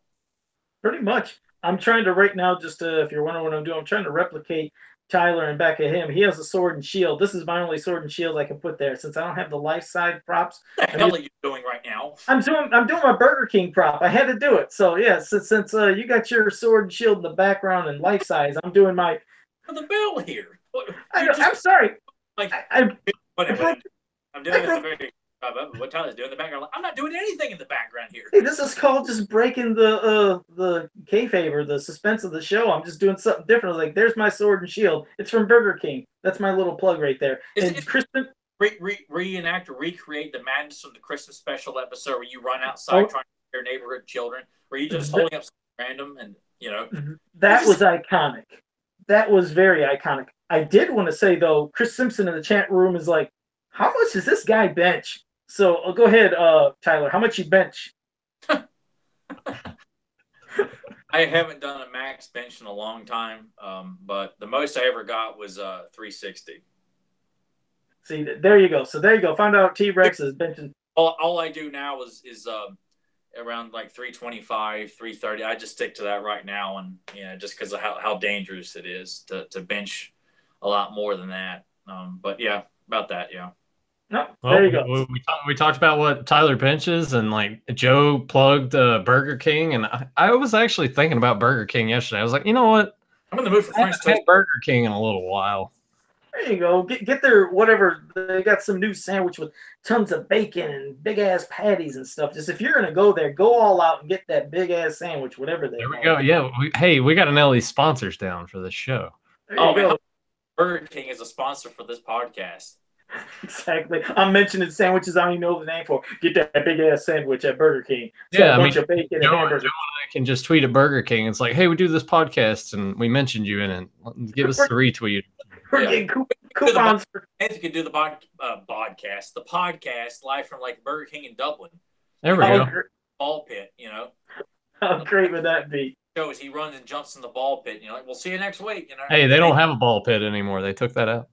Pretty much. I'm trying to right now, just if you're wondering what I'm doing, I'm trying to replicate Tyler and back of him. He has a sword and shield. This is my only sword and shield I can put there since I don't have the life side props. What the hell are you doing right now? I'm doing my Burger King prop. I had to do it. So yeah, since you got your sword and shield in the background and life size, I'm doing my the bell here. I'm sorry. Like, whatever. I'm doing it very what Tyler's doing in the background. Like, I'm not doing anything in the background here. Hey, this is called just breaking the kayfabe or the suspense of the show. I'm just doing something different. Like, there's my sword and shield. It's from Burger King. That's my little plug right there. Kristen, reenact or recreate the madness of the Christmas special episode where you run outside trying to scare neighborhood children, where you just holding up something random and that was iconic. That was very iconic. I did want to say, though, Chris Simpson in the chat room is like, how much does this guy bench? So go ahead, Tyler. How much you bench? I haven't done a max bench in a long time, but the most I ever got was 360. See, there you go. So there you go. Found out T-Rex is benching. All I do now is around like 325, 330. I just stick to that right now, and just because of how dangerous it is to bench a lot more than that. But yeah, about that, yeah. No, there you go. We talked about what Tyler benches, and like Joe plugged Burger King, and I was actually thinking about Burger King yesterday. I was like, you know what? I'm in the mood for French toast. I haven't had Burger King in a little while. There you go. Get their whatever. They got some new sandwich with tons of bacon and big ass patties and stuff. Just if you're gonna go there, go all out and get that big ass sandwich, whatever they. There we go. Yeah. We got to nail these sponsors down for this show. Man, Burger King is a sponsor for this podcast. Exactly. I'm mentioning sandwiches I don't even know the name for. Get that big ass sandwich at Burger King. It's a bunch of bacon and hamburgers. Joe and I can just tweet at Burger King. It's like, hey, we do this podcast and we mentioned you in it. Give us the retweet. We're getting coupons. If you could do the podcast, the podcast live from like Burger King in Dublin. There we go. Ball pit, How great would that be? Show as he runs and jumps in the ball pit. Like, we'll see you next week. Hey, they don't have a ball pit anymore. They took that out.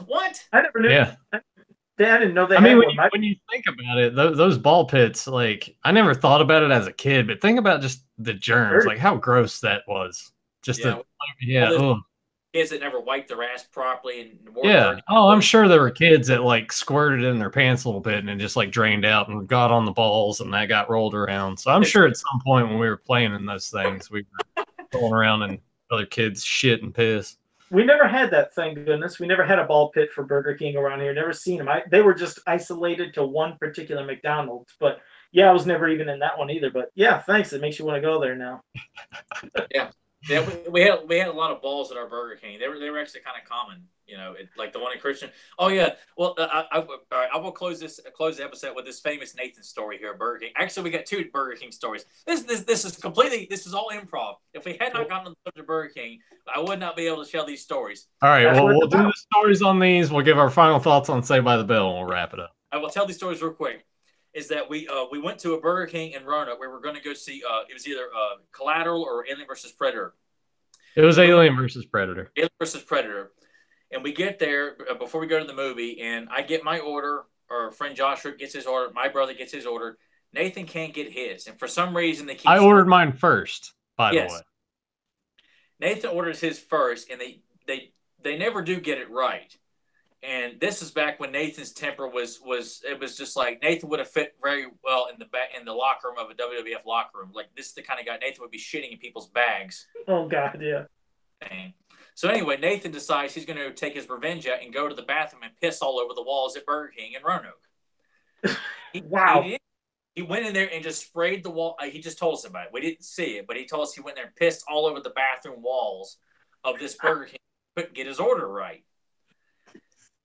What? I never knew. Yeah. didn't know they I had mean, one. when you think about it, those ball pits, like, I never thought about it as a kid, but think about just the germs, like how gross that was. Just Yeah, yeah, all those ugh. kids that never wiped their ass properly and wore Yeah. dirty Oh, I'm clothes. sure there were kids that like squirted in their pants a little bit and it just like drained out and got on the balls and that got rolled around. So I'm sure at some point when we were playing in those things, we were rolling around in other kids' shit and piss. We never had that, thank goodness. We never had a ball pit for Burger King around here. Never seen them. They were just isolated to one particular McDonald's. But yeah, I was never even in that one either. But yeah, thanks. It makes you want to go there now. Yeah. Yeah, we had a lot of balls at our Burger King. They were actually kind of common, you know, like the one in Christian. Oh yeah, well all right, I will close the episode with this famous Nathan story here at Burger King. Actually, we got two Burger King stories. This is all improv. If we had not gotten on the subject of Burger King, I would not be able to tell these stories. All right, well, we'll do the stories on these. We'll give our final thoughts on Saved by the Bell, and we'll wrap it up. I will tell these stories real quick. Is that we went to a Burger King in Roanoke. We were going to go see. It was either Collateral or Alien versus Predator. It was Alien versus Predator. Alien versus Predator. And we get there before we go to the movie, and I get my order. Our friend Joshua gets his order. My brother gets his order. Nathan can't get his, and for some reason they keep. I ordered mine first. By the way, Nathan orders his first, and they never do get it right. And this is back when Nathan's temper was just like Nathan would have fit very well in the locker room of a WWF locker room. Like, this is the kind of guy Nathan would be shitting in people's bags. Oh God, yeah. So anyway, Nathan decides he's going to take his revenge out and go to the bathroom and piss all over the walls at Burger King in Roanoke. Wow. He went in there and just sprayed the wall. He just told us about it. We didn't see it, but he told us he went there and pissed all over the bathroom walls of this Burger King. Couldn't get his order right.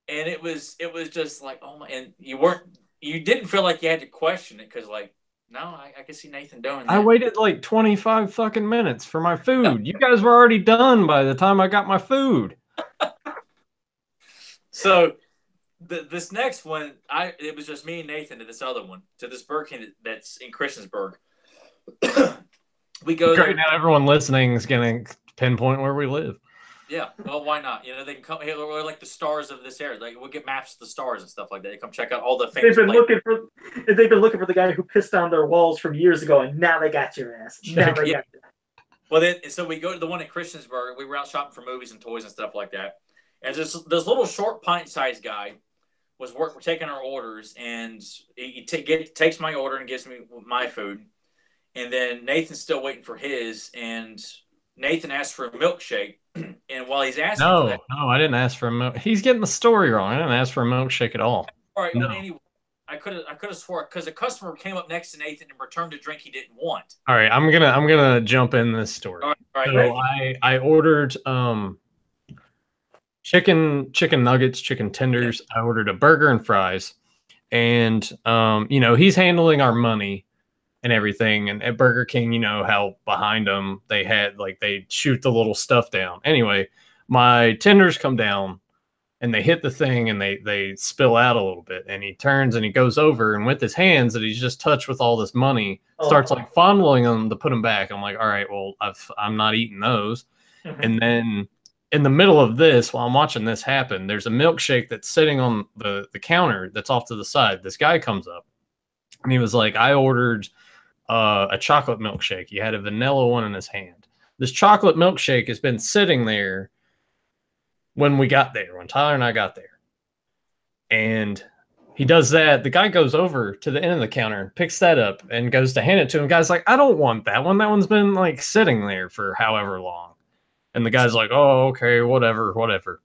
And it was just like, oh my, and you didn't feel like you had to question it because, like, no, I could see Nathan doing that. I waited like 25 fucking minutes for my food. You guys were already done by the time I got my food. So this next one, it was just me and Nathan to this other one, to this Burger King that's in Christiansburg. We go there. Now everyone listening is going to pinpoint where we live. Yeah, well, why not? You know, they can come here. We're like the stars of this area. Like, we'll get maps of the stars and stuff like that. They come check out all the famous. They've been looking for the guy who pissed on their walls from years ago, and now they got your ass. Now they got you. Well, then, so we go to the one in Christiansburg. We were out shopping for movies and toys and stuff like that. And this little short pint-sized guy we're taking our orders, and he takes my order and gives me my food. And then Nathan's still waiting for his, and Nathan asked for a milkshake. And while he's asking for that, no, I didn't ask for a milk. He's getting the story wrong. I didn't ask for a milkshake at all. All right. No. Well, anyway, I could have swore because a customer came up next to Nathan and returned a drink he didn't want. All right, I'm gonna jump in this story. All right. So I ordered chicken nuggets, chicken tenders. Yeah. I ordered a burger and fries, and he's handling our money and everything. And at Burger King, you know how behind them they had they shoot the little stuff down. Anyway, my tenders come down and they hit the thing and they spill out a little bit. And he turns and he goes over and with his hands that he's just touched with all this money, starts like fondling them to put them back. I'm like, all right, well, I'm not eating those. Mm-hmm. And then in the middle of this, while I'm watching this happen, there's a milkshake that's sitting on the counter that's off to the side. This guy comes up and he was like, I ordered a chocolate milkshake. He had a vanilla one in his hand. This chocolate milkshake has been sitting there when Tyler and I got there. And he does that. The guy goes over to the end of the counter and picks that up and goes to hand it to him. The guy's like, I don't want that one. That one's been like sitting there for however long. And the guy's like, oh, okay, whatever.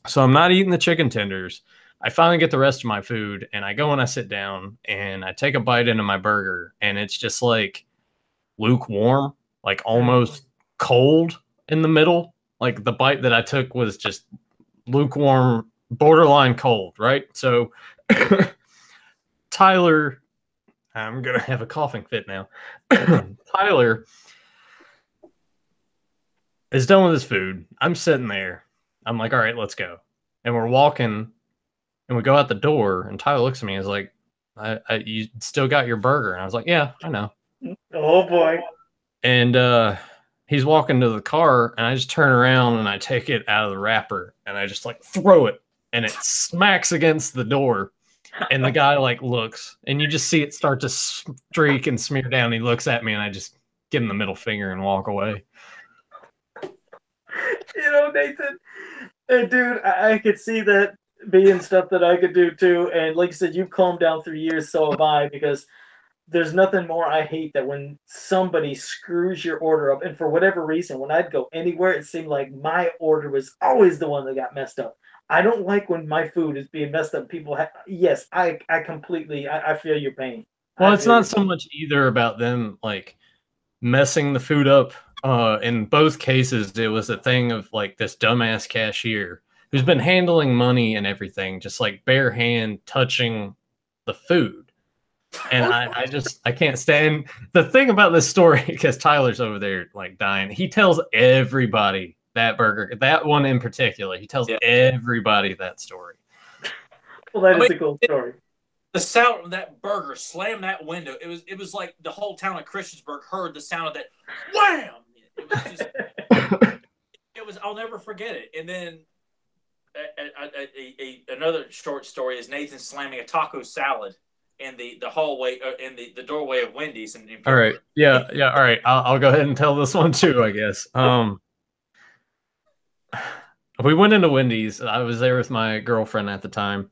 So I'm not eating the chicken tenders. I finally get the rest of my food and I go and I sit down and I take a bite into my burger and it's just like lukewarm, like almost cold in the middle. Like the bite that I took was just lukewarm, borderline cold, right? So Tyler, I'm going to have a coughing fit now. Tyler is done with his food. I'm sitting there. I'm like, all right, let's go. And we're walking. And we go out the door, and Tyler looks at me and is like, you still got your burger? And I was like, yeah, I know. Oh, boy. And he's walking to the car, and I just turn around, and I take it out of the wrapper, and I just, like, throw it and it smacks against the door. And the guy like looks, and you just see it start to streak and smear down. He looks at me, and I just give him the middle finger and walk away. Nathan, dude, I could see that being stuff that I could do too. And like you said, you've calmed down through years, so have I, because there's nothing more I hate that when somebody screws your order up. And for whatever reason, when I'd go anywhere, it seemed like my order was always the one that got messed up. I don't like when my food is being messed up. Yes, I completely, I feel your pain. Well, it's not so much either about them like messing the food up. In both cases, it was a thing of like this dumbass cashier who's been handling money and everything, just like bare hand touching the food. And I can't stand the thing about this story, because Tyler's over there like dying. He tells everybody that burger, that one in particular, he tells everybody that story. Well, that is a cool story. The sound of that burger slam that window, it was like the whole town of Christiansburg heard the sound of that wham. It was just I'll never forget it. And then another short story is Nathan slamming a taco salad in the hallway in the doorway of Wendy's. And all right, yeah, all right. I'll go ahead and tell this one too, I guess. We went into Wendy's. I was there with my girlfriend at the time.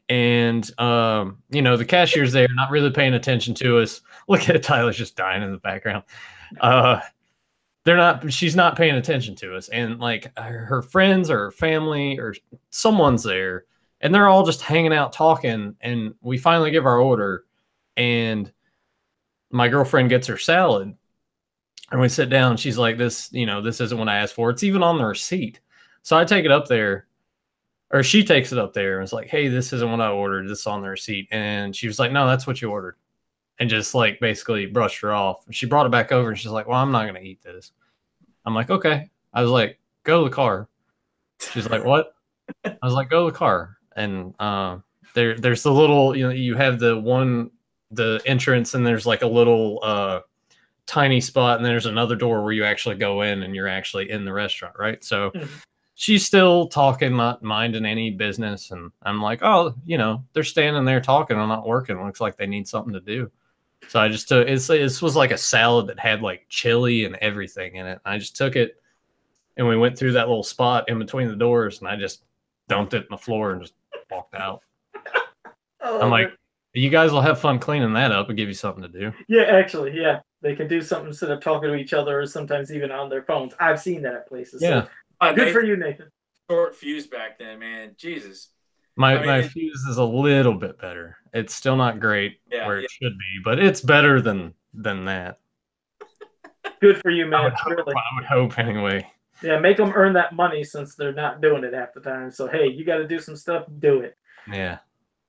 And, the cashier's there, not really paying attention to us. Look at Tyler's just dying in the background. She's not paying attention to us. And like her friends or her family or someone's there, and they're all just hanging out talking. And we finally give our order, and my girlfriend gets her salad, and we sit down. She's like, this isn't what I asked for. It's even on the receipt. So I take it up there. Or she takes it up there and is like, hey, this isn't what I ordered. This is on the receipt. And she was like, no, that's what you ordered. And just like basically brushed her off. She brought it back over and she's like, well, I'm not going to eat this. I'm like, okay. I was like, go to the car. She's like, what? I was like, go to the car. And there's the little, you have the entrance, and there's like a little tiny spot. And there's another door where you actually go in and you're actually in the restaurant. Right. So she's still talking, not minding any business. And I'm like, oh, they're standing there talking. I'm not working. Looks like they need something to do. So I just took it. This was like a salad that had like chili and everything in it. I just took it, and we went through that little spot in between the doors, and I just dumped it on the floor and just walked out. I'm like, you guys will have fun cleaning that up and give you something to do. Yeah, actually, yeah. They can do something instead of talking to each other, or sometimes even on their phones. I've seen that at places. Yeah. So. Good for you, Nathan. Short fuse back then, man. Jesus. My fuse is a little bit better. It's still not great where it should be, but it's better than that. Good for you, man. I would hope anyway. Yeah, make them earn that money since they're not doing it half the time. So, hey, you got to do some stuff, do it. Yeah.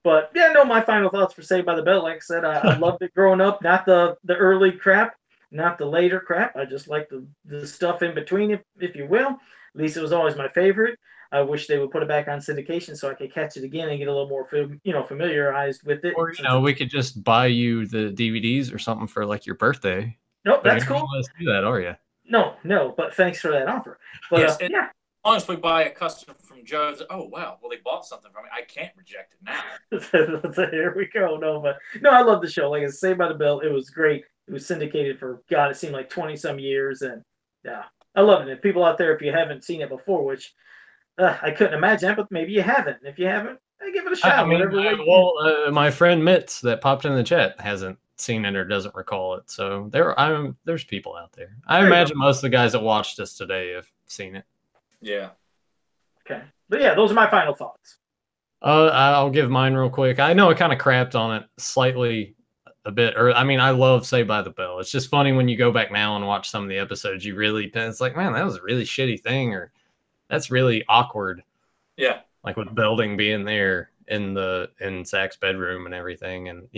But, yeah, no, my final thoughts for Saved by the Bell. Like I said, I loved it growing up. Not the early crap, not the later crap. I just like the stuff in between, if you will. At least it was always my favorite. I wish they would put it back on syndication so I could catch it again and get a little more, familiarized with it. Or, we could just buy you the DVDs or something for like your birthday. Nope, that's cool. Let's do that, are you? No, but thanks for that offer. But yes, yeah. As long as we buy a custom from Joe's, oh wow, well they bought something from me. I can't reject it now. Here we go. No, I love the show. Like I said, Saved by the Bell, it was great. It was syndicated for it seemed like 20 some years, and yeah, I love it. People out there, if you haven't seen it before, which I couldn't imagine, but maybe you haven't. If you haven't, give it a shot. My friend Mitz that popped in the chat hasn't seen it or doesn't recall it. So there's people out there. I imagine most of the guys that watched us today have seen it. Yeah. Okay. But yeah, those are my final thoughts. I'll give mine real quick. I know I kind of crapped on it slightly a bit. I love Saved by the Bell. It's just funny when you go back now and watch some of the episodes, it's like, man, that was a really shitty thing, or that's really awkward. Yeah. Like with Belding being there in Zach's bedroom and everything. And,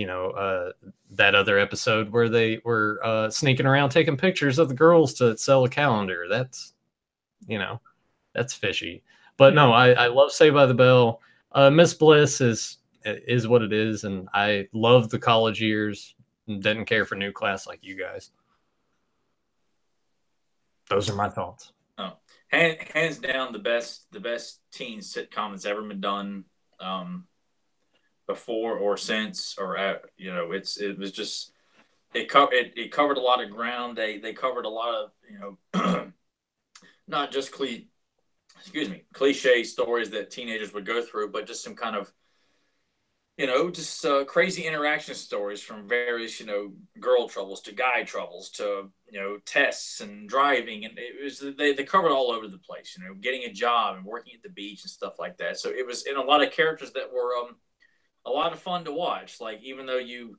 that other episode where they were sneaking around taking pictures of the girls to sell a calendar. That's fishy. But no, I love Saved by the Bell. Miss Bliss is what it is. And I love the college years and didn't care for New Class like you guys. Those are my thoughts. Oh. hands down the best teen sitcom that's ever been done, before or since, or you know, it was just it covered a lot of ground. They covered a lot of, you know, not just cliche stories that teenagers would go through, but just some kind of, you know, just crazy interaction stories from various, you know, girl troubles to guy troubles to, you know, tests and driving, and it was they covered all over the place. You know, getting a job and working at the beach and stuff like that. So it was in a lot of characters that were a lot of fun to watch. Like, even though you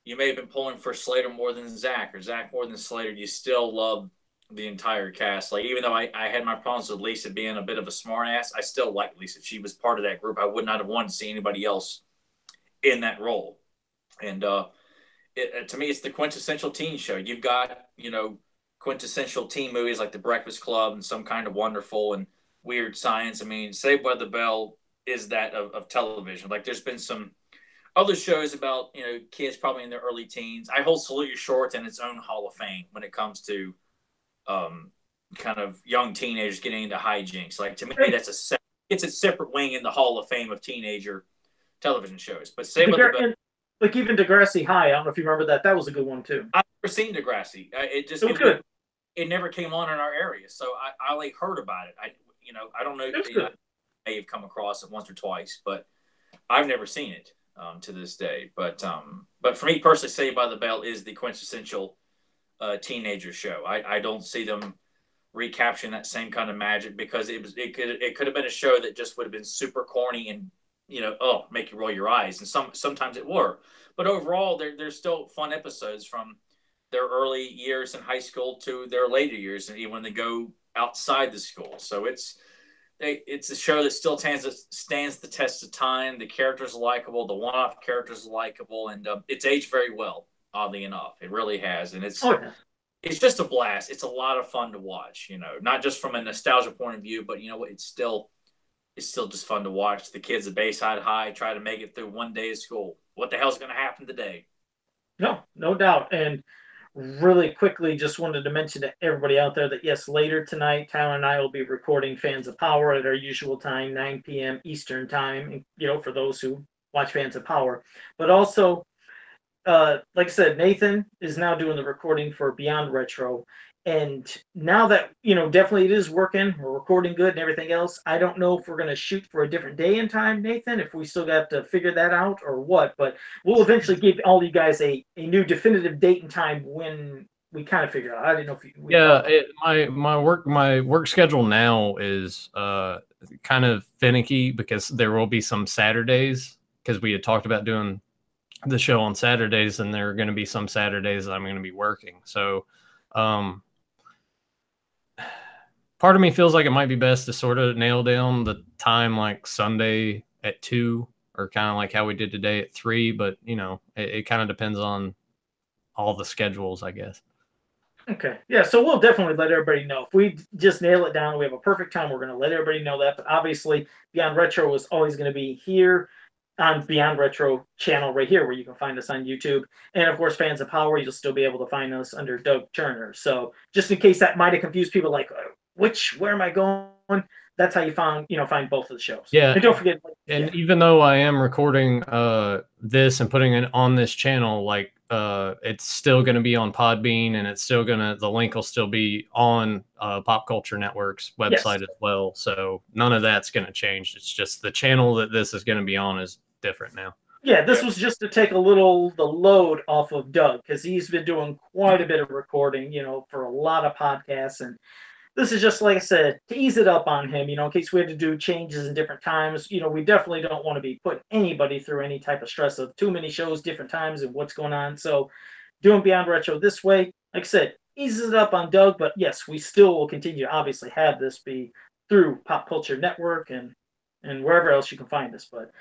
may have been pulling for Slater more than Zach, or Zach more than Slater, you still love the entire cast. Like, even though I had my problems with Lisa being a bit of a smartass, I still liked Lisa. She was part of that group. I would not have wanted to see anybody else in that role. And to me, it's the quintessential teen show. You've got, you know, quintessential teen movies like The Breakfast Club and Some Kind of Wonderful and Weird Science. I mean, Saved by the Bell is that of television. Like, there's been some other shows about, you know, kids probably in their early teens. I hold Salute Your Shorts in its own Hall of Fame when it comes to kind of young teenagers getting into hijinks. Like, to me, it's a separate wing in the Hall of Fame of teenager television shows. But like even Degrassi High, I don't know if you remember that. That was a good one too. I've never seen Degrassi. It was good. It never came on in our area, so I like heard about it. I don't know. I may have come across it once or twice, but I've never seen it to this day. But for me personally, Saved by the Bell is the quintessential teenager show. I don't see them recapturing that same kind of magic, because it could have been a show that just would have been super corny and, you know, make you roll your eyes, and sometimes it were, but overall there's still fun episodes from their early years in high school to their later years, and even when they go outside the school. So it's a show that still stands the test of time. The characters are likable, the one-off characters are likable, and it's aged very well, oddly enough. It really has, and it's just a blast. It's a lot of fun to watch, you know, not just from a nostalgia point of view, but you know what, it's still just fun to watch the kids at Bayside High try to make it through one day of school. What the hell's going to happen today? No doubt. And really quickly, just wanted to mention to everybody out there that, yes, later tonight, Tyler and I will be recording Fans of Power at our usual time, 9 p.m. Eastern time, you know, for those who watch Fans of Power. But also, like I said, Nathan is now doing the recording for Beyond Retro. And now that, you know, definitely it is working, we're recording good and everything else, I don't know if we're going to shoot for a different day and time, Nathan, if we still got to figure that out or what, but we'll eventually give all you guys a new definitive date and time when we kind of figure out. I didn't know if my work schedule now is kind of finicky, because there will be some Saturdays, because we had talked about doing the show on Saturdays, and there are going to be some Saturdays that I'm going to be working. So part of me feels like it might be best to sort of nail down the time like Sunday at 2, or kind of like how we did today at 3. But, you know, it kind of depends on all the schedules, I guess. Okay. Yeah, so we'll definitely let everybody know. If we just nail it down, we have a perfect time, we're going to let everybody know that. But obviously, Beyond Retro is always going to be here on Beyond Retro channel right here, where you can find us on YouTube. And of course, Fans of Power, you'll still be able to find us under Doug Turner. So just in case that might have confused people, like, where am I going? That's how you find both of the shows. Yeah. And don't forget. Even though I am recording this and putting it on this channel, like it's still going to be on Podbean, and the link will still be on Pop Culture Network's website as well. So none of that's going to change. It's just the channel that this is going to be on is different now. Yeah, this was just to take the load off of Doug, because he's been doing quite a bit of recording, you know, for a lot of podcasts. And this is just, like I said, to ease it up on him, you know, in case we had to do changes in different times. You know, we definitely don't want to be putting anybody through any type of stress of too many shows, different times, and what's going on. So doing Beyond Retro this way, like I said, eases it up on Doug. But yes, we still will continue to obviously have this be through Pop Culture Network and wherever else you can find us. But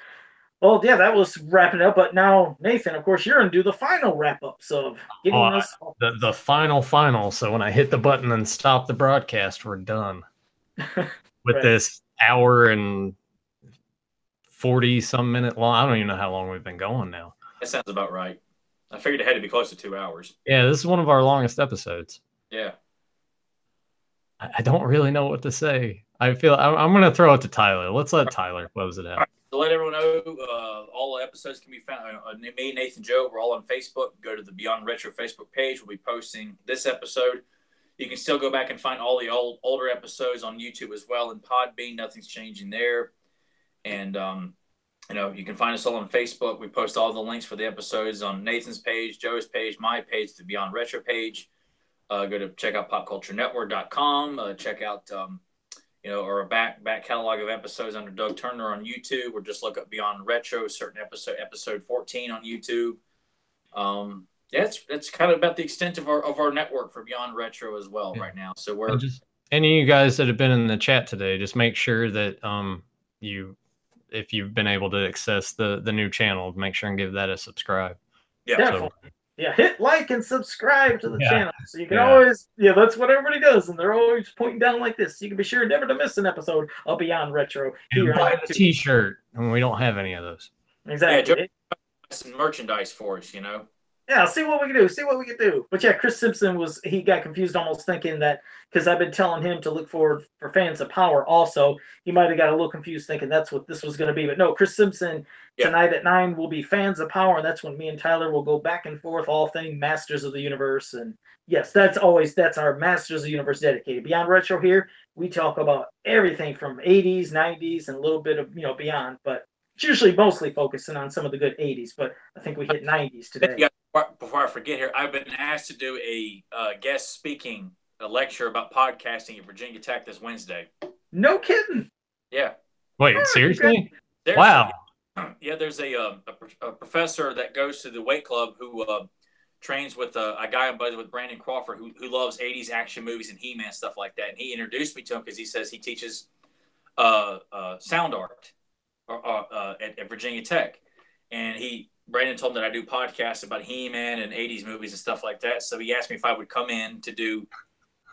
well, yeah, that was wrapping up. But now, Nathan, of course, you're going to do the final wrap-ups of giving us... The final. So when I hit the button and stop the broadcast, we're done. With this hour and 40-some minute long... I don't even know how long we've been going now. That sounds about right. I figured it had to be close to 2 hours. Yeah, this is one of our longest episodes. Yeah. I don't really know what to say. I feel I'm going to throw it to Tyler. Let's let Tyler close it out. To let everyone know, all the episodes can be found. Me, Nathan, Joe, we're all on Facebook. Go to the Beyond Retro Facebook page. We'll be posting this episode. You can still go back and find all the older episodes on YouTube as well. And Podbean, nothing's changing there. And you can find us all on Facebook. We post all the links for the episodes on Nathan's page, Joe's page, my page, the Beyond Retro page. Go to check out popculturenetwork.com. Check out or a back catalog of episodes under Doug Turner on YouTube, or just look up Beyond Retro, certain episode 14 on YouTube. That's kind of about the extent of our network for Beyond Retro as well right now. So we're just any of you guys that have been in the chat today, just make sure that if you've been able to access the new channel, make sure and give that a subscribe. Yeah. Definitely. Yeah, hit like and subscribe to the channel so you can always, that's what everybody does, and they're always pointing down like this. So you can be sure never to miss an episode of Beyond Retro. And buy the T-shirt, and we don't have any of those. Exactly. Yeah, Joe, some merchandise for us, Yeah, see what we can do. See what we can do. But yeah, Chris Simpson he got confused, almost thinking that because I've been telling him to look forward for Fans of Power. Also, he might have got a little confused, thinking that's what this was going to be. But no, Chris Simpson tonight at 9 will be Fans of Power, and that's when me and Tyler will go back and forth all things Masters of the Universe. And yes, that's our Masters of the Universe dedicated. Beyond Retro here, we talk about everything from 80s, 90s, and a little bit of beyond, but it's usually mostly focusing on some of the good 80s. But I think we hit 90s today. Yeah. Before I forget here, I've been asked to do a guest speaking lecture about podcasting at Virginia Tech this Wednesday. No kidding. Yeah. Wait, seriously? Wow. Yeah, there's a professor that goes to the weight club who trains with a guy I'm buddied with, Brandon Crawford, who loves 80s action movies and He-Man, stuff like that. And he introduced me to him because he says he teaches sound art at Virginia Tech. And Brandon told me that I do podcasts about He-Man and 80s movies and stuff like that. So he asked me if I would come in to do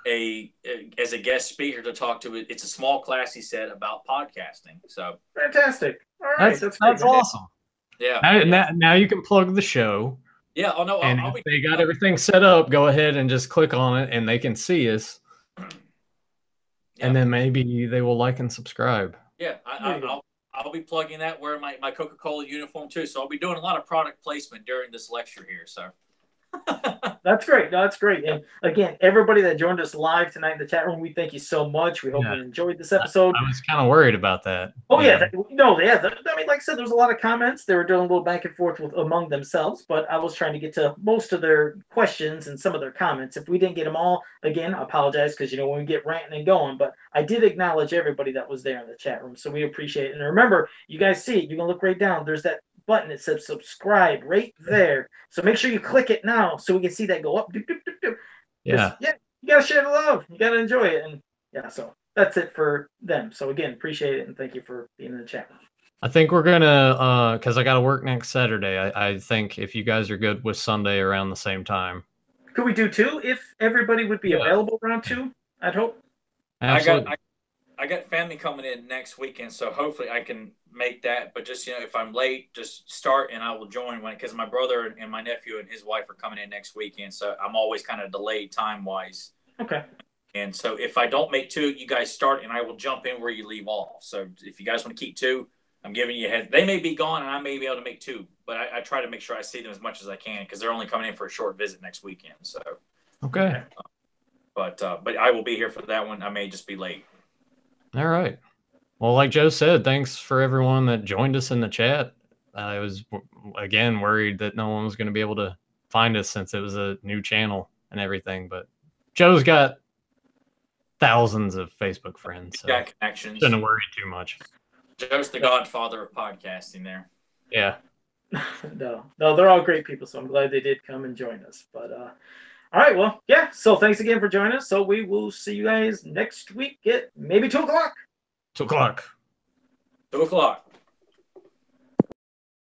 as a guest speaker to talk to it. It's a small class, he said, about podcasting. So fantastic. All right. That's awesome. Yeah. Now you can plug the show. Yeah. Oh, no. And if they got everything set up, go ahead and just click on it and they can see us. Yeah. And then maybe they will like and subscribe. Yeah. I'll be plugging that, wearing my Coca-Cola uniform too. So I'll be doing a lot of product placement during this lecture here. So that's great. No, that's great. And again, everybody that joined us live tonight in the chat room, we thank you so much. We hope you enjoyed this episode. I was kind of worried about that. Oh yeah. I mean, like I said, there's a lot of comments. They were doing a little back and forth among themselves, but I was trying to get to most of their questions and some of their comments. If we didn't get them all, again, I apologize, because when we get ranting and going, but I did acknowledge everybody that was there in the chat room, so we appreciate it. And remember, you guys see it. You can look right down. There's that button that says subscribe right there. So make sure you click it now so we can see that go up. Yeah. Yeah. You gotta share the love. You gotta enjoy it. And so that's it for them. So again, appreciate it and thank you for being in the chat. I think we're gonna because I gotta work next Saturday. I think if you guys are good with Sunday around the same time. Could we do 2 if everybody would be available around 2? I'd hope. Absolutely. I got family coming in next weekend, so hopefully I can make that. But just if I'm late, just start and I will join because my brother and my nephew and his wife are coming in next weekend, so I'm always kind of delayed time wise. Okay. And so if I don't make 2, you guys start and I will jump in where you leave off. So if you guys want to keep 2, I'm giving you a head. They may be gone and I may be able to make 2, but I try to make sure I see them as much as I can because they're only coming in for a short visit next weekend. So okay. But I will be here for that one. I may just be late. All right. Well, like Joe said, thanks for everyone that joined us in the chat. I was, again, worried that no one was going to be able to find us since it was a new channel and everything. But Joe's got thousands of Facebook friends. So got connections. Shouldn't worry too much. Joe's the godfather of podcasting there. Yeah. No, they're all great people. So I'm glad they did come and join us. But all right, well, yeah. So thanks again for joining us. So we will see you guys next week at maybe 2 o'clock. 2 o'clock. 2 o'clock.